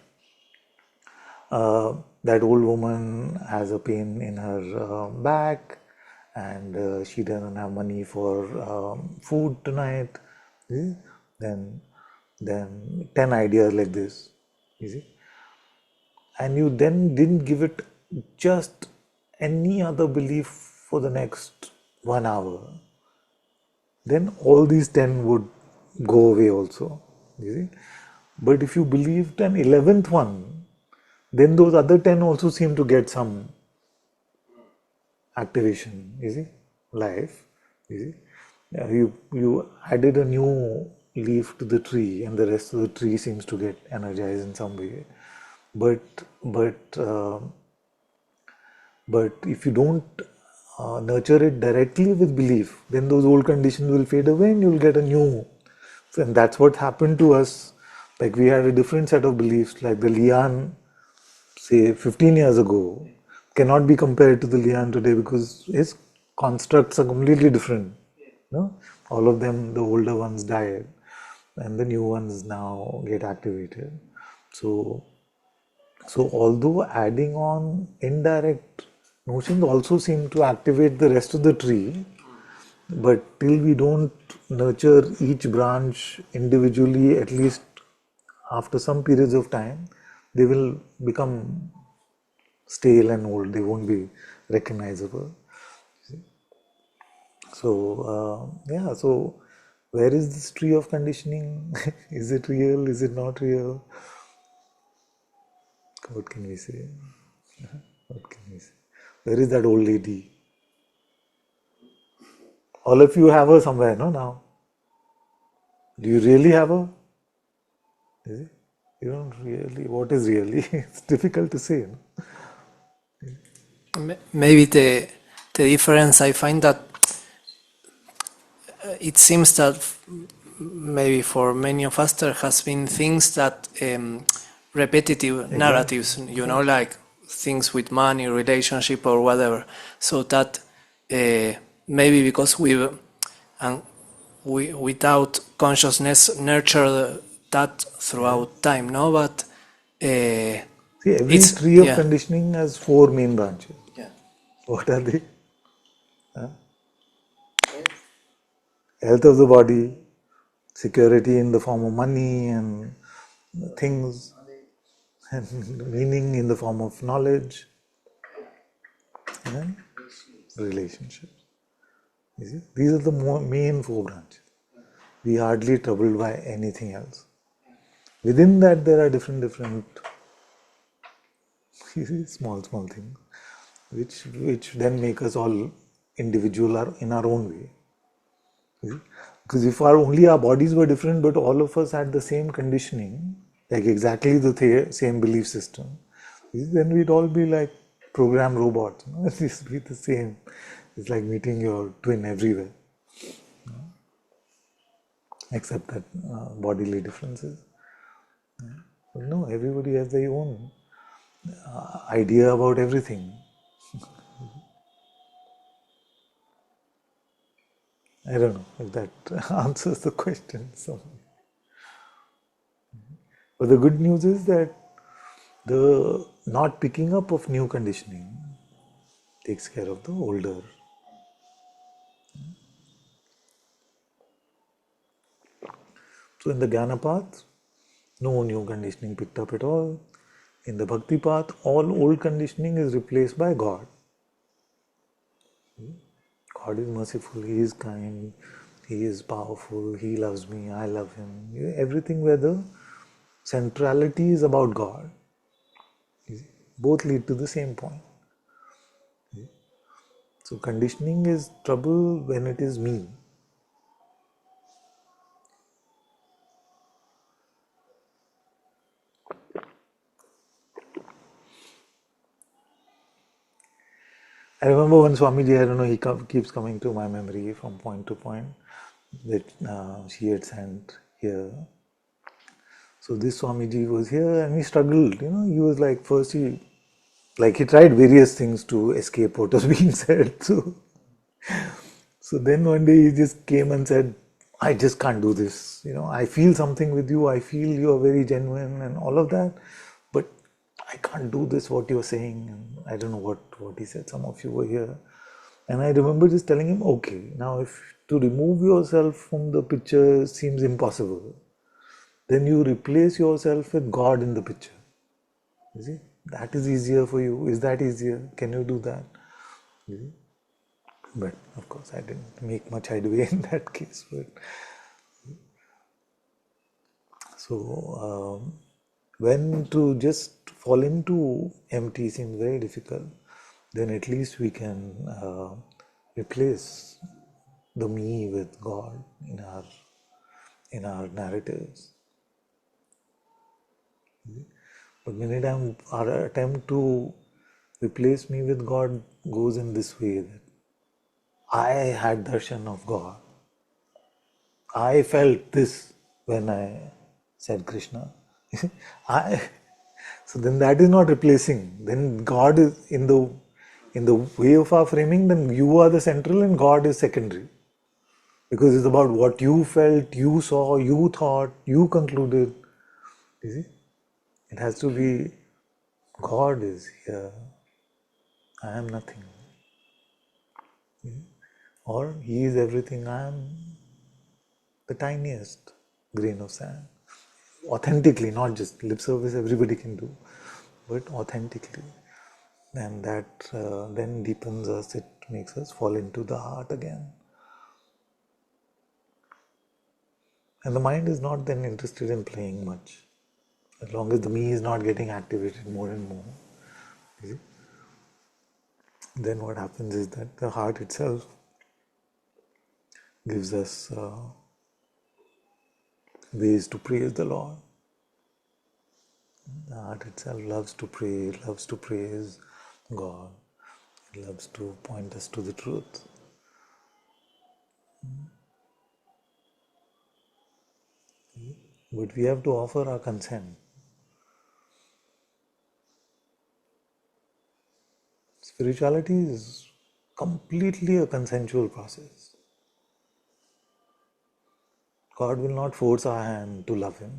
that old woman has a pain in her back and she doesn't have money for food tonight. You see? Then 10 ideas like this. You see? And you then didn't give it just any other belief for the next 1 hour, then all these 10 would go away also. You see? But if you believed an 11th one, then those other 10 also seem to get some activation, you see, life. You see? You added a new leaf to the tree and the rest of the tree seems to get energized in some way. But if you don't nurture it directly with belief, then those old conditions will fade away and you'll get a new. And that's what happened to us. Like we had a different set of beliefs, like the lian, say 15 years ago, cannot be compared to the lian today because his constructs are completely different. No? All of them, the older ones died and the new ones now get activated. So although adding on indirect notions also seem to activate the rest of the tree, but till we don't nurture each branch individually, at least after some periods of time, they will become stale and old. They won't be recognizable. So, so where is this tree of conditioning? Is it real? Is it not real? What can we say? What can we say? Where is that old lady? All of you have her somewhere, no? Now, do you really have her? Is it? You don't really. What is really? It's difficult to say. No? Maybe the difference I find that it seems that maybe for many of us there has been things that repetitive narratives, you know, like things with money, relationship, or whatever. So that maybe because we without consciousness nurture that throughout time, no? But see, every tree of conditioning has 4 main branches. Yeah. What are they? Health of the body, security in the form of money and things, and meaning in the form of knowledge, and relationships. You see? These are the main 4 branches. We are hardly troubled by anything else. Within that, there are different small things, which then make us all individual or in our own way. Because if only our bodies were different, but all of us had the same conditioning, like exactly the same belief system, then we'd all be like programmed robots. It used to be the same. It's like meeting your twin everywhere, except that bodily differences. But no, everybody has their own idea about everything. I don't know if that answers the question. But the good news is that the not picking up of new conditioning takes care of the older. So in the Jnana path, no new conditioning picked up at all. In the Bhakti path, all old conditioning is replaced by God. God is merciful, He is kind, He is powerful, He loves me, I love Him. Everything where the centrality is about God. Both lead to the same point. So conditioning is trouble when it is me. I remember when Swamiji, I don't know, he keeps coming to my memory from point to point that she had sent here. So this Swamiji was here and he struggled, he was like, first he tried various things to escape what was being said. So So then one day he just came and said, I just can't do this. I feel something with you. I feel you're very genuine and all of that. But I can't do this, what you're saying. And I don't know what he said. Some of you were here. And I remember just telling him, okay, now if to remove yourself from the picture seems impossible, then you replace yourself with God in the picture. You see? That is easier for you. Is that easier? Can you do that? You see? But of course, I didn't make much headway in that case. But so when to just fall into empty seems very difficult, then at least we can replace the me with God in our narratives. But many times our attempt to replace me with God goes in this way that I had darshan of God. I felt this when I said Krishna. I so then that is not replacing. Then God is in the way of our framing, then you are the central and God is secondary. Because it's about what you felt, you saw, you thought, you concluded. You see? It has to be God is here. I am nothing. Or He is everything. I am the tiniest grain of sand. Authentically, not just lip service everybody can do, but authentically. And that then deepens us, it makes us fall into the heart again. And the mind is not then interested in playing much. As long as the me is not getting activated more and more, you see, then what happens is that the heart itself gives us ways to praise the Lord. The heart itself loves to pray, it loves to praise God, it loves to point us to the truth. But we have to offer our consent. Spirituality is completely a consensual process. God will not force our hand to love Him.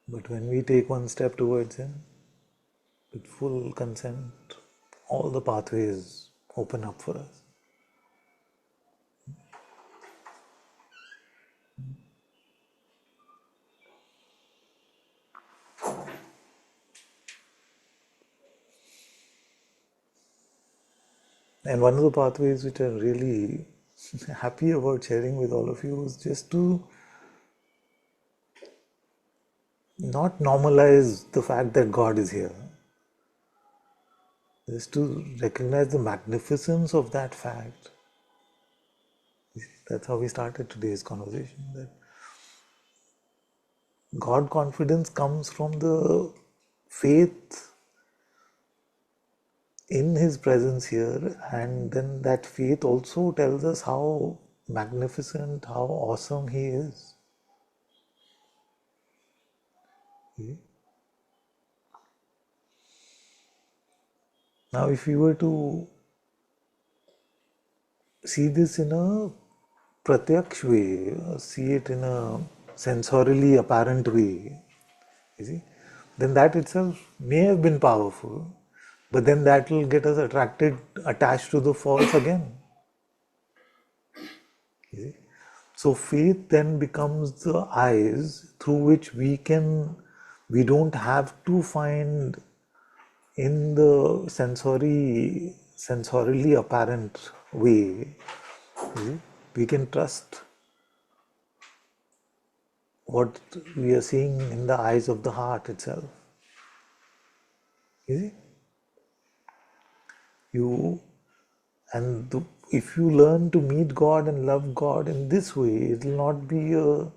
But when we take one step towards Him, with full consent, all the pathways open up for us. And one of the pathways which I'm really happy about sharing with all of you is just to not normalize the fact that God is here. Just to recognize the magnificence of that fact. That's how we started today's conversation. That God confidence comes from the faith in His presence here, and then that faith also tells us how magnificent, how awesome He is. Now, if you were to see this in a pratyaksh way, see it in a sensorially apparent way, you see, then that itself may have been powerful, but then that will get us attached to the false again. You see? So faith then becomes the eyes through which we don't have to find in the sensorially apparent way. You see? We can trust what we are seeing in the eyes of the heart itself. You see? If you learn to meet God and love God in this way, it will not be a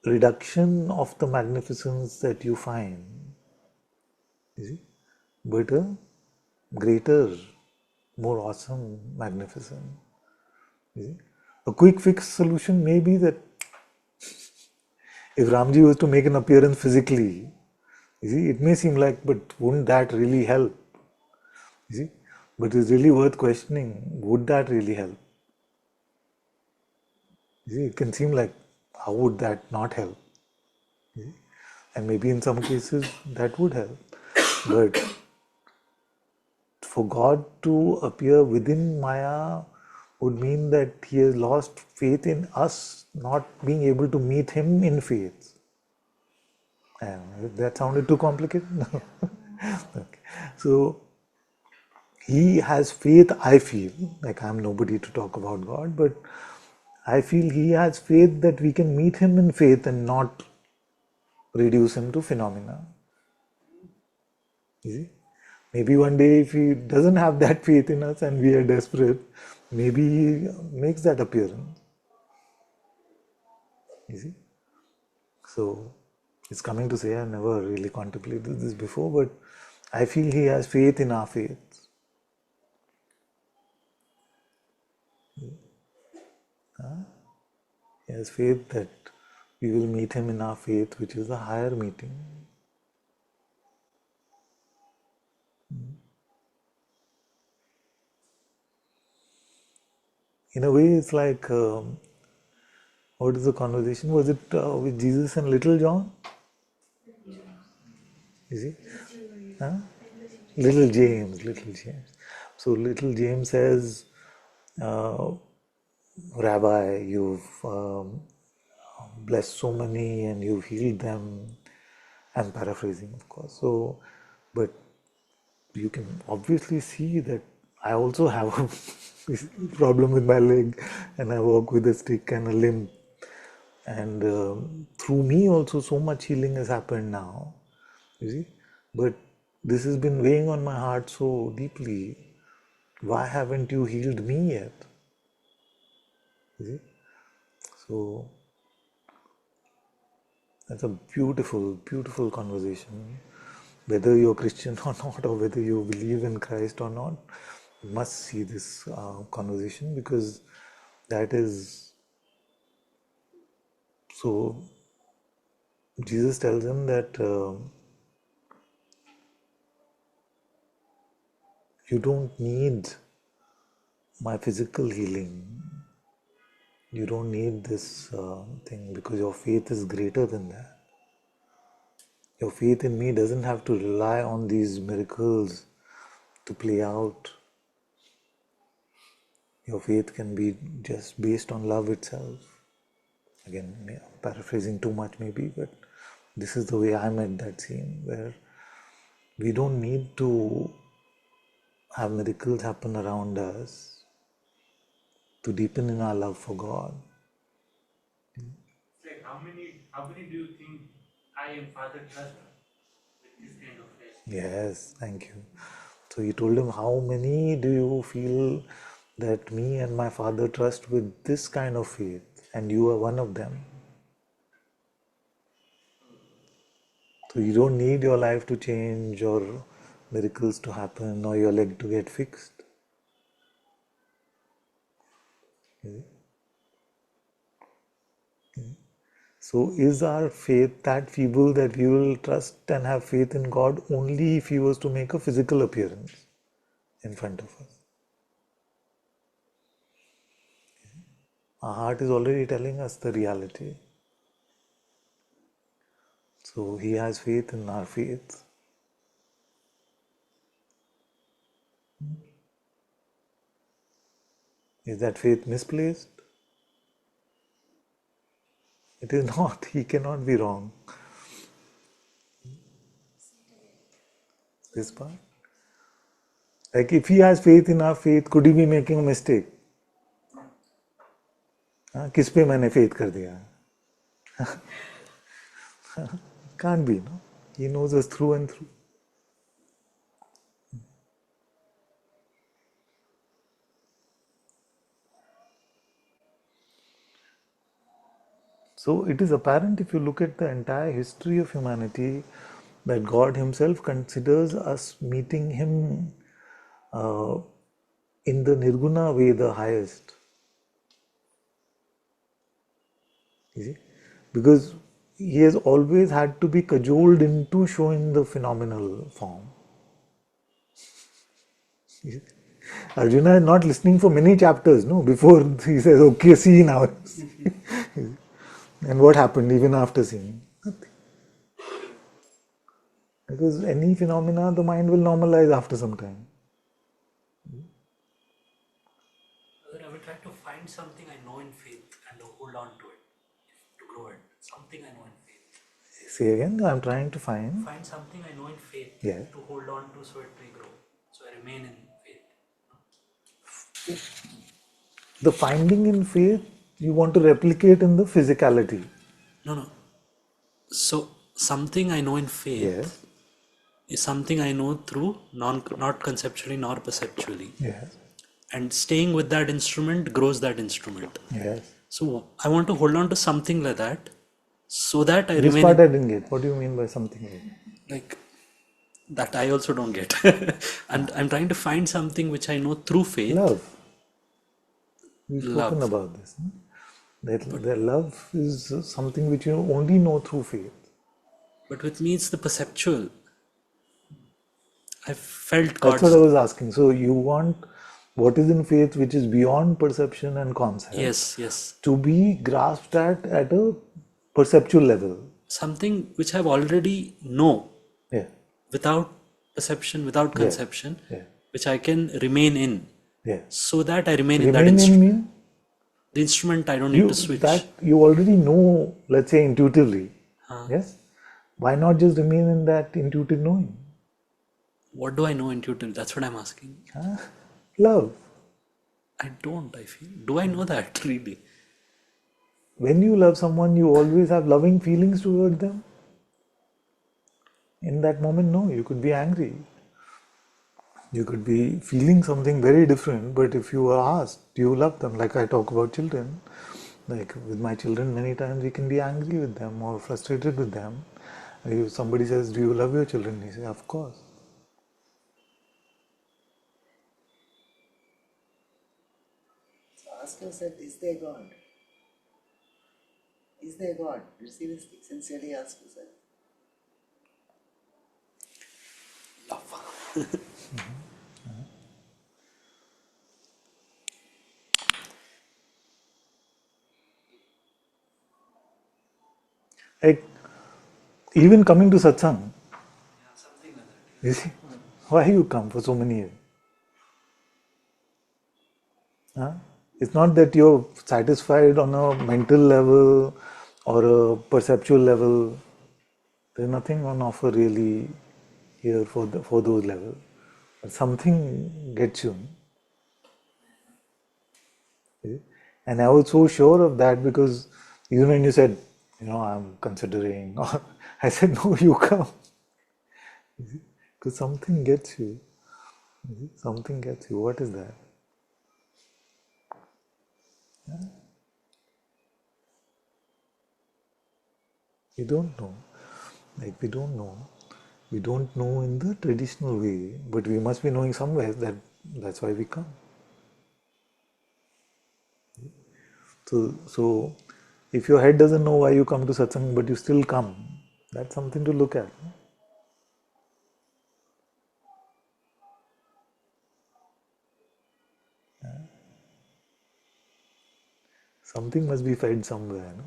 reduction of the magnificence that you find, you see, but a greater, more awesome magnificence. You see? A quick fix solution may be that if Ramji was to make an appearance physically, you see, it may seem like, but wouldn't that really help? You see, But it's really worth questioning, would that really help? You see, it can seem like, how would that not help? You see? And maybe in some cases that would help. But for God to appear within Maya would mean that he has lost faith in us, not being able to meet him in faith. That sounded too complicated? No. Okay. So he has faith, I feel, like I'm nobody to talk about God, but I feel he has faith that we can meet him in faith and not reduce him to phenomena. You see? Maybe one day if he doesn't have that faith in us and we are desperate, maybe he makes that appearance. You see? So it's coming to say I never really contemplated this before, but I feel he has faith in our faith. He has faith that we will meet him in our faith, which is a higher meeting. In a way, it's like, what is the conversation? Was it with Jesus and Little John? Is he? Huh? Little James, Little James. So Little James says, uh, Rabbi, you've blessed so many and you've healed them. I'm paraphrasing, of course. So, but you can obviously see that I also have a problem with my leg and I walk with a stick and a limp. And through me also so much healing has happened now, you see. But this has been weighing on my heart so deeply. Why haven't you healed me yet? You see? So that's a beautiful, beautiful conversation. Whether you're Christian or not, or whether you believe in Christ or not, you must see this conversation, because that is so. Jesus tells him that you don't need my physical healing. You don't need this thing, because your faith is greater than that. Your faith in me doesn't have to rely on these miracles to play out. Your faith can be just based on love itself. Again, paraphrasing too much maybe, but this is the way I met that scene, where we don't need to have miracles happen around us to deepen in our love for God. It's like how many do you think I and Father trust with this kind of faith? Yes, thank you. So he told him, how many do you feel that me and my Father trust with this kind of faith? And you are one of them. So you don't need your life to change or miracles to happen or your leg to get fixed. So is our faith that feeble that we will trust and have faith in God only if He was to make a physical appearance in front of us? Our heart is already telling us the reality. So He has faith in our faith. Is that faith misplaced? It is not. He cannot be wrong. This part. Like if He has faith in our faith, could He be making a mistake? किस पे मैंने faith कर दिया? Can't be, no? He knows us through and through. So it is apparent if you look at the entire history of humanity that God Himself considers us meeting Him in the Nirguna way the highest. You see? Because He has always had to be cajoled into showing the phenomenal form. You see? Arjuna is not listening for many chapters, no, before he says, okay, see now. And what happened even after seeing? Nothing. Because any phenomena, the mind will normalize after some time. I will try to find something I know in faith and hold on to it, to grow it. Something I know in faith. Say again, I'm trying to find. Find something I know in faith Yeah. to hold on to so it may grow. So I remain in faith. The finding in faith, you want to replicate in the physicality. No. So something I know in faith Yes. is something I know through not conceptually nor perceptually. Yes. And staying with that instrument grows that instrument. Yes. So I want to hold on to something like that so that I This remain part I didn't get. What do you mean by something like that I also don't get. And I'm trying to find something which I know through faith. Love. We've spoken Love. about this. No? That love is something which you only know through faith. But with me, it's the perceptual. I felt That's God's. what I was asking. So you want what is in faith which is beyond perception and concept Yes. to be grasped at a perceptual level. Something which I've already know Yeah. without perception, without conception, Yeah. which I can remain in. Yeah. So that I remain in that Remain in instrument. mean The instrument I don't need to switch. that you already know, let's say intuitively. Yes. Why not just remain in that intuitive knowing? What do I know intuitively? That's what I'm asking. Love. I don't, I feel. Do I know that really? When you love someone, you always have loving feelings toward them. In that moment, no, you could be angry. You could be feeling something very different, but if you are asked, do you love them? Like I talk about children, like with my children, many times we can be angry with them or frustrated with them. If somebody says, do you love your children? You say, of course. So ask yourself, is there God? Is there God? You seriously, sincerely ask yourself. Like, even coming to satsang, you see, why you come for so many years? Huh? It's not that you're satisfied on a mental level or a perceptual level. There's nothing on offer really here for those levels. But something gets you. And I was so sure of that because even when you said, I'm considering, or I said, no, you come. Because something gets you. Something gets you. What is that? We don't know. Like we don't know. We don't know in the traditional way, but we must be knowing somewhere that's why we come. So if your head doesn't know why you come to satsang, but you still come, that's something to look at. No? Something must be fed somewhere. No?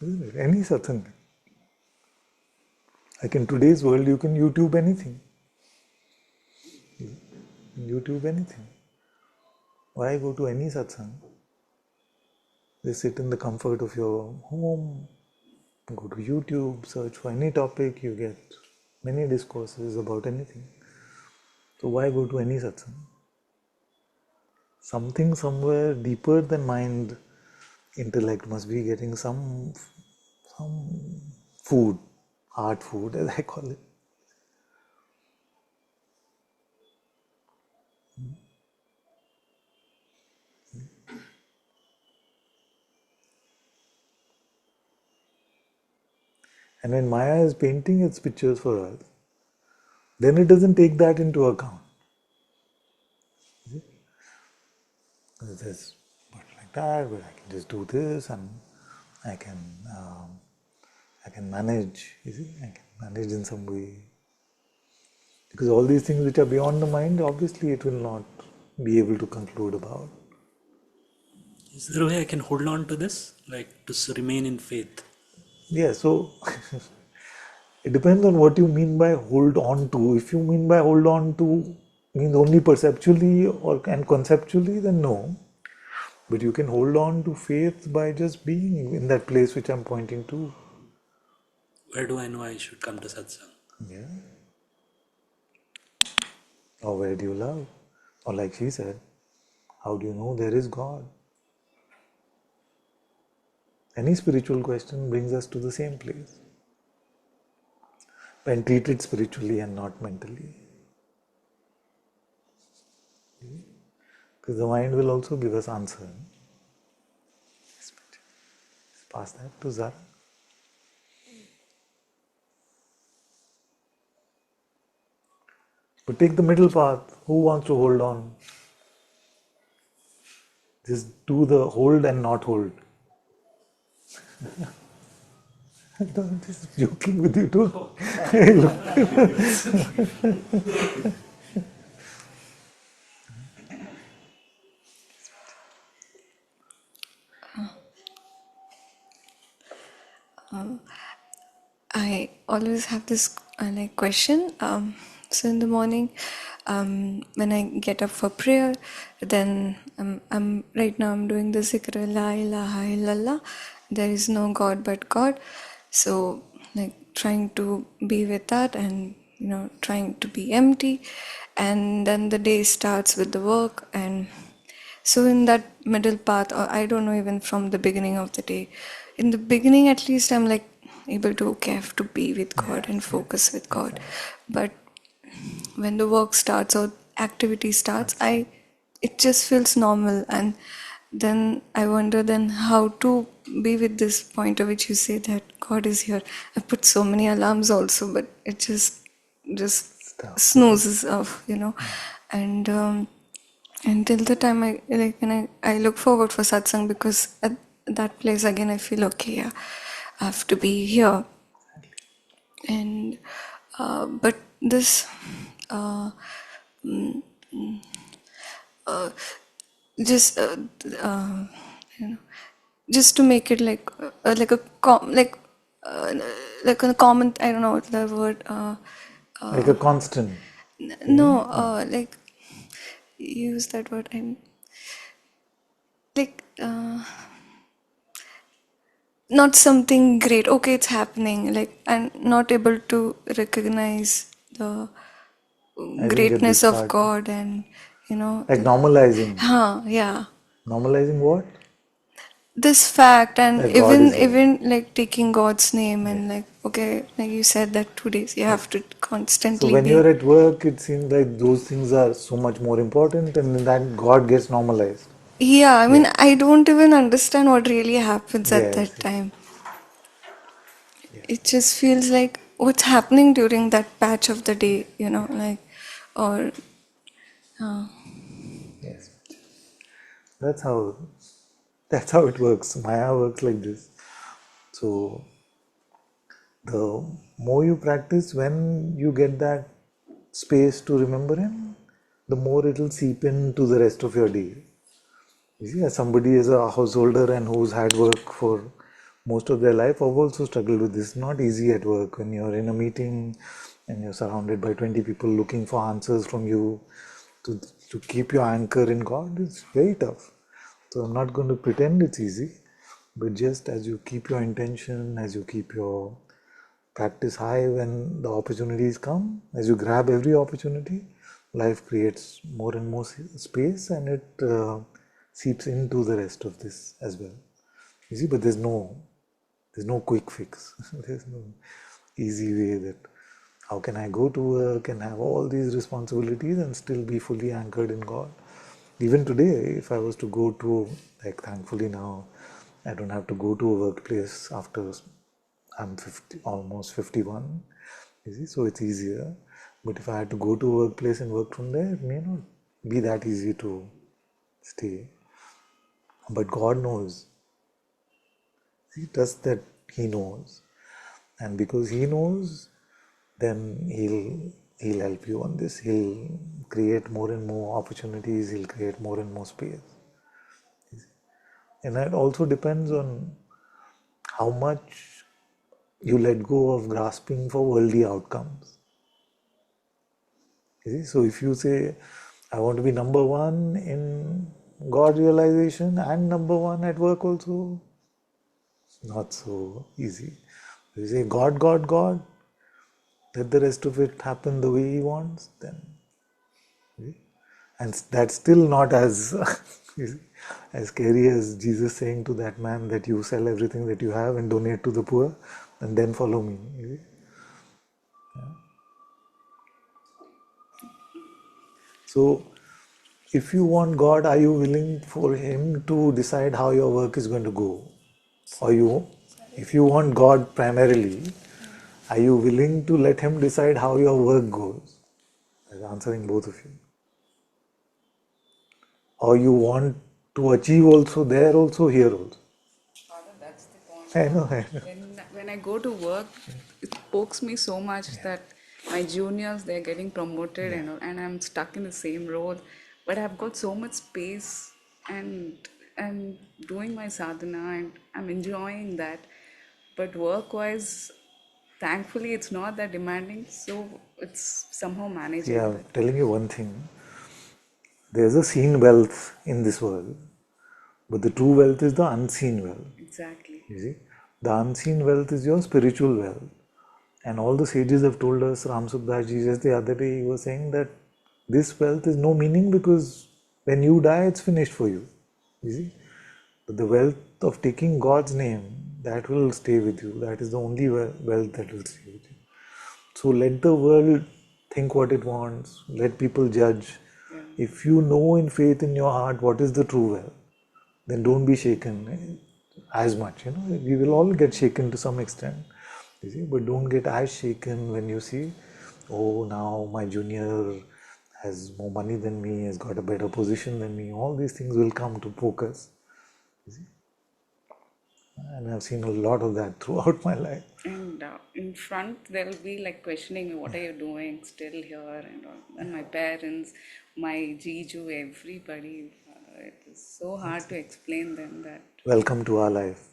Isn't it? Any satsang. Like in today's world, you can YouTube anything. YouTube anything. Why go to any satsang? Just sit in the comfort of your home, go to YouTube, search for any topic, you get many discourses about anything. So why go to any satsang? Something somewhere deeper than mind, intellect must be getting some food, heart food as I call it. And when Maya is painting its pictures for us, then it doesn't take that into account. This, but like that, but I can just do this, and I can, I can manage. You see, I can manage in some way. Because all these things which are beyond the mind, obviously, it will not be able to conclude about. Is there a way I can hold on to this, like to remain in faith? Yeah. So it depends on what you mean by hold on to. If you mean by hold on to means only perceptually or and conceptually, then no. But you can hold on to faith by just being in that place which I'm pointing to. Where do I know I should come to satsang? Yeah. Or where do you love? Or like she said, how do you know there is God? Any spiritual question brings us to the same place. When treated spiritually and not mentally. Because the mind will also give us answer. Pass that to Zara. But take the middle path. Who wants to hold on? Just do the hold and not hold. I'm just joking with you too. Hey, look. I always have this like question. So in the morning, when I get up for prayer, then I'm right now I'm doing the zikr la ilaha illallah. There is no God but God. So like trying to be with that, and trying to be empty, and then the day starts with the work. And so in that middle path, or I don't know, even from the beginning of the day, in the beginning at least I'm like able to, okay, I have to be with God and focus with God. But when the work starts or activity starts, it just feels normal. And then I wonder then how to be with this pointer which you say that God is here. I put so many alarms also, but it just Stop. snoozes off. And until the time I like, and I look forward for satsang, because at that place again I feel okay, yeah, I have to be here. And but this just you know just to make it like a uh, like a common, I don't know what the word, Like a constant. no, like use that word, and like not something great, okay, it's happening, like I'm not able to recognize the I didn't get this greatness of part. God, and Like normalizing. yeah, Normalizing what? this fact. And That God even is here. like taking God's name, Yes. and like, okay, like you said that 2 days you have to So constantly when be. you're at work, it seems like those things are so much more important, and that God gets normalized. Yeah, I mean, Yes. I don't even understand what really happens at Yes. that Yes. time. Yes. It just feels like what's happening during that patch of the day, like, or Yes. That's how. That's how it works. Maya works like this. So the more you practice, when you get that space to remember Him, the more it will seep into the rest of your day. You see, as somebody is a householder and who's had work for most of their life, I've also struggled with this. Not easy at work when you're in a meeting and you're surrounded by 20 people looking for answers from you. To keep your anchor in God is very tough. So I'm not going to pretend it's easy, but just as you keep your intention, as you keep your practice high when the opportunities come, as you grab every opportunity, life creates more and more space, and it seeps into the rest of this as well. You see, but there's no quick fix. There's no easy way that how can I go to work and have all these responsibilities and still be fully anchored in God. Even today, if I was to go to, like, thankfully now I don't have to go to a workplace after I'm 50, almost 51. You see, so it's easier. But if I had to go to a workplace and work from there, it may not be that easy to stay. But God knows. See, trust that He knows. And because He knows, then He'll help you on this. He'll create more and more opportunities. He'll create more and more space. And that also depends on how much you let go of grasping for worldly outcomes. You see? So if you say, I want to be number one in God realization and number one at work also, not so easy. You say, God, God, God, let the rest of it happen the way He wants, then. And that's still not as as scary as Jesus saying to that man that you sell everything that you have and donate to the poor and then follow me. So, if you want God, are you willing for Him to decide how your work is going to go? Or if you want God primarily, are you willing to let Him decide how your work goes? I'm answering both of you. Or you want to achieve also there, also here also. Father, that's the point. I know. When I go to work, it pokes me so much that my juniors, they're getting promoted and I'm stuck in the same role. But I've got so much space and doing my sadhana and I'm enjoying that. But work-wise, thankfully, it's not that demanding, so it's somehow See, I'm manageable. telling you one thing. There's a seen wealth in this world, but the true wealth is the unseen wealth. Exactly. You see, the unseen wealth is your spiritual wealth. And all the sages have told us, Ram Sukdas ji just the other day, he was saying that this wealth is no meaning because when you die, it's finished for you. You see, but the wealth of taking God's name, that will stay with you. That is the only wealth that will stay with you. So let the world think what it wants, let people judge. If you know in faith in your heart what is the true wealth, then don't be shaken as much. We will all get shaken to some extent, you see, but don't get as shaken when you see, oh, now my junior has more money than me, has got a better position than me. All these things will come to focus, you see. And I've seen a lot of that throughout my life. And in front, they'll be like questioning me, what are you doing still here? And all. And my parents, my Jiju, everybody. It is so hard to explain them that. Welcome to our life.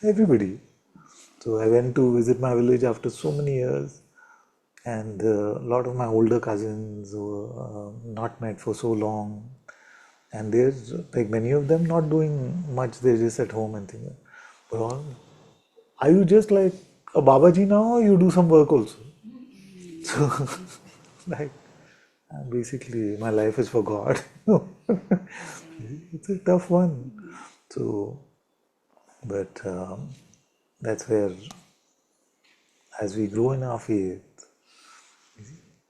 Everybody. So I went to visit my village after so many years, and a lot of my older cousins were not met for so long, and there's like many of them not doing much, they're just at home and things. But all, are you just like a Babaji now, or you do some work also? So, like, basically, my life is for God. It's a tough one. So, but that's where, as we grow in our faith,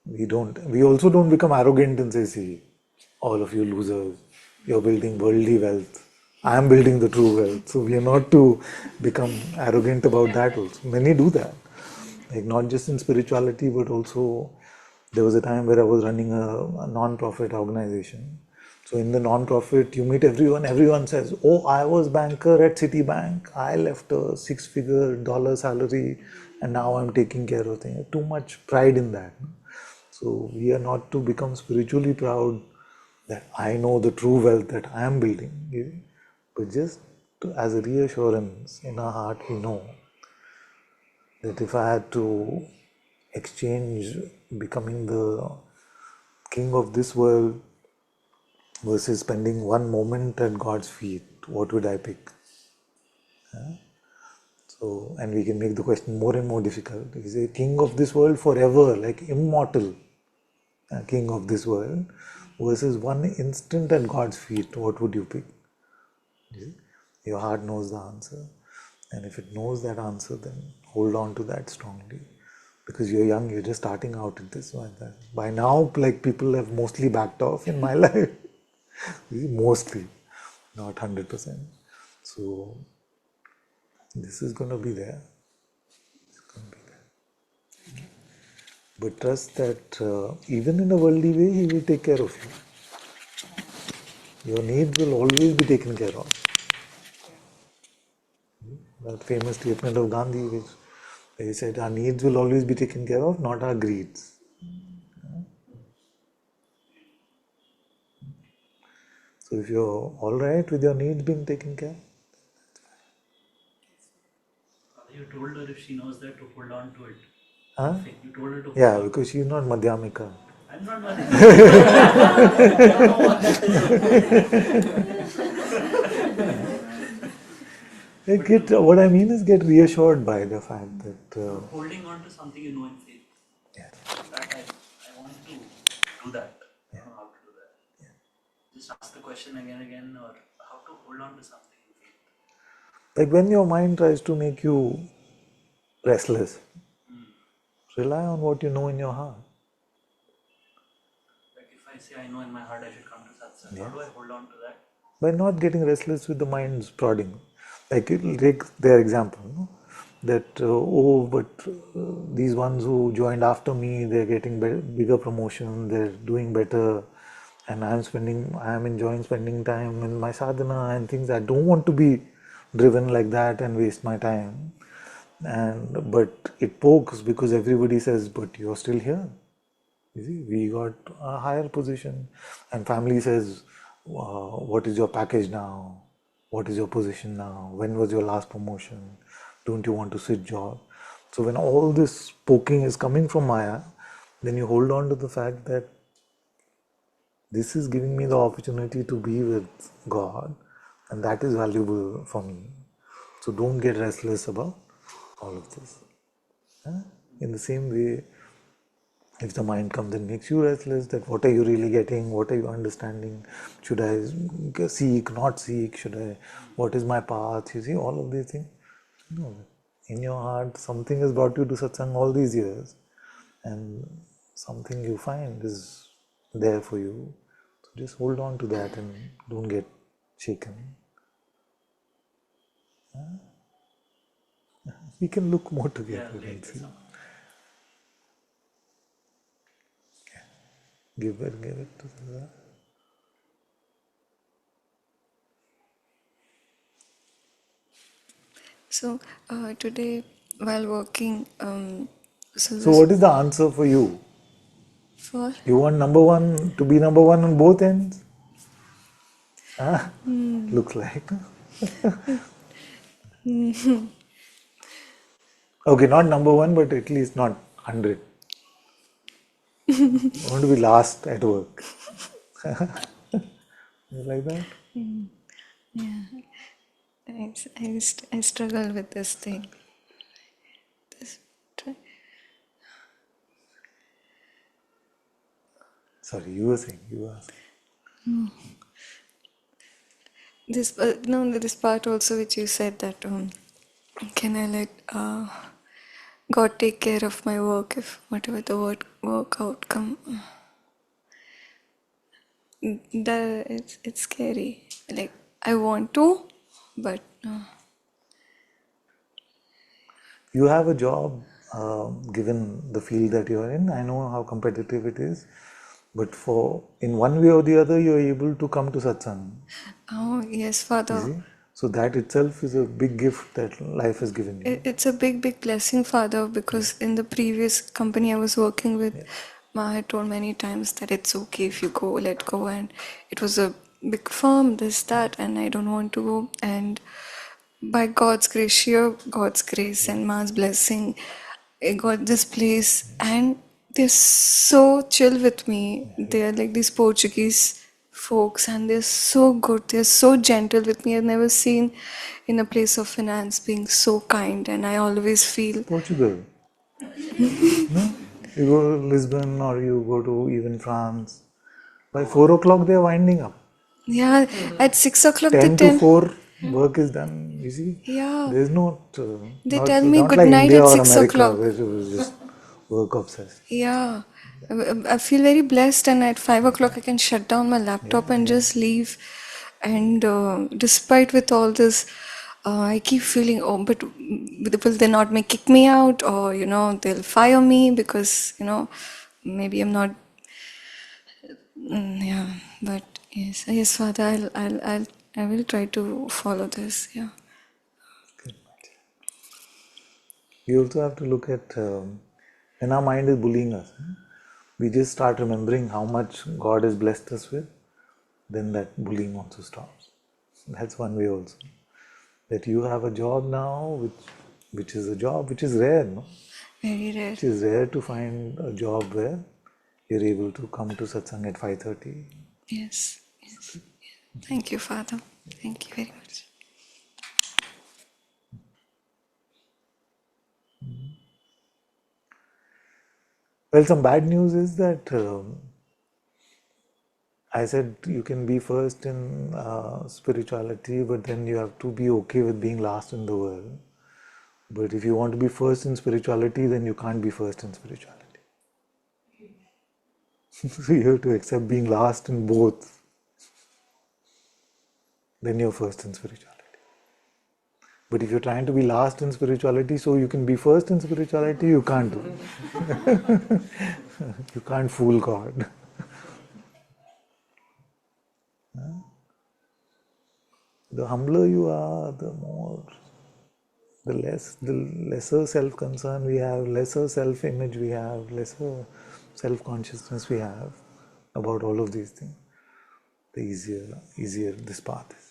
we also don't become arrogant and say, see, all of you losers, you're building worldly wealth. I am building the true wealth. So we are not to become arrogant about that also. Many do that. Like not just in spirituality, but also there was a time where I was running a non-profit organization. So in the non-profit, you meet everyone. Everyone says, "Oh, I was banker at Citibank. I left a six-figure dollar salary, and now I'm taking care of things." Too much pride in that. So we are not to become spiritually proud that I know the true wealth that I am building, but just as a reassurance in our heart, we know that if I had to exchange becoming the king of this world versus spending one moment at God's feet, what would I pick? So, and we can make the question more and more difficult. Is a king of this world forever, like immortal, king of this world, versus one instant at God's feet, what would you pick? Your heart knows the answer. And if it knows that answer, then hold on to that strongly. Because you're young, you're just starting out at this one. By now, like people have mostly backed off in my life. Mostly, not 100%. So, this is going to be there. It's going to be there. But trust that even in a worldly way, He will take care of you. Your needs will always be taken care of. That famous statement of Gandhi, which he said, our needs will always be taken care of, not our greeds. So if you're all right with your needs being taken care, You told her if she knows that to hold on to it. huh? You told her to hold Yeah, on. because she's not Madhyamika. I'm not worried. I don't know what that is. What I mean is get reassured by the fact that Holding on to something you know in faith. yeah. That I want to do that. I don't know how to do that. Just ask the question again and again, or how to hold on to something in faith. Like when your mind tries to make you restless, rely on what you know in your heart. Like if I say I know in my heart I should come to Satsang, how do I hold on to that? By not getting restless with the mind's prodding. Like it'll take their example, no? That these ones who joined after me, they're getting bigger promotion, they're doing better, and I'm enjoying spending time in my sadhana and things. I don't want to be driven like that and waste my time. But it pokes because everybody says, but you're still here. You see, we got a higher position, and family says, what is your package now? What is your position now? When was your last promotion? Don't you want to switch job? So when all this poking is coming from Maya, then you hold on to the fact that this is giving me the opportunity to be with God, and that is valuable for me. So don't get restless about all of this. In the same way, if the mind comes and makes you restless, that what are you really getting? What are you understanding? Should I seek, not seek? What is my path? You see, all of these things. No. In your heart, something has brought you to satsang all these years, and something you find is there for you. So just hold on to that and don't get shaken. We can look more together. Yeah, Right? See? Give it to the. So today, while working, So what is the answer for you? for You want number one to be number one on both ends? Huh? Looks like. Okay, not number one, but at least not 100. I want to be last at work. You like that? yeah, I struggle with this thing. Sorry, you were saying. This part also which you said that can I let God take care of my work if whatever the work outcome. It's scary. Like I want to, but You have a job given the field that you are in. I know how competitive it is. But in one way or the other, you are able to come to satsang. oh yes, You Father. see? So that itself is a big gift that life has given you. It's a big blessing, Father, because in the previous company I was working with, Ma had told many times that it's okay if you go, let go, and it was a big firm, this, that, and I don't want to go. And by God's grace, sheer God's grace and Ma's blessing, I got this place, and they're so chill with me. They're like these Portuguese folks, and they're so good. They're so gentle with me. I've never seen in a place of finance being so kind, and I always feel Portugal. No? You go to Lisbon or you go to even France. By 4 o'clock, they are winding up. yeah. At 6 o'clock, they 10 to tell 4, work is done. You see, yeah. there's They tell me not good like night India at or 6 America o'clock. where it was just work obsessed. Yeah, I feel very blessed, and at 5 o'clock I can shut down my laptop and just leave. And despite with all this, I keep feeling, oh, but will they not may kick me out, or they'll fire me because maybe I'm not. Yeah, but Yes, Father. I will try to follow this. Yeah. We also have to look at when our mind is bullying us, we just start remembering how much God has blessed us with, then that bullying also stops. That's one way also. That you have a job now, which is a job which is rare, no? Very rare. It is rare to find a job where you're able to come to satsang at 5:30. Yes. Thank you, Father. Thank you very much. Well, some bad news is that I said you can be first in spirituality, but then you have to be okay with being last in the world. But if you want to be first in spirituality, then you can't be first in spirituality. So you have to accept being last in both. Then you're first in spirituality. But if you're trying to be last in spirituality so you can be first in spirituality, you can't do it. You can't fool God. The humbler you are, the lesser self-concern we have, lesser self-image we have, lesser self-consciousness we have about all of these things, the easier this path is.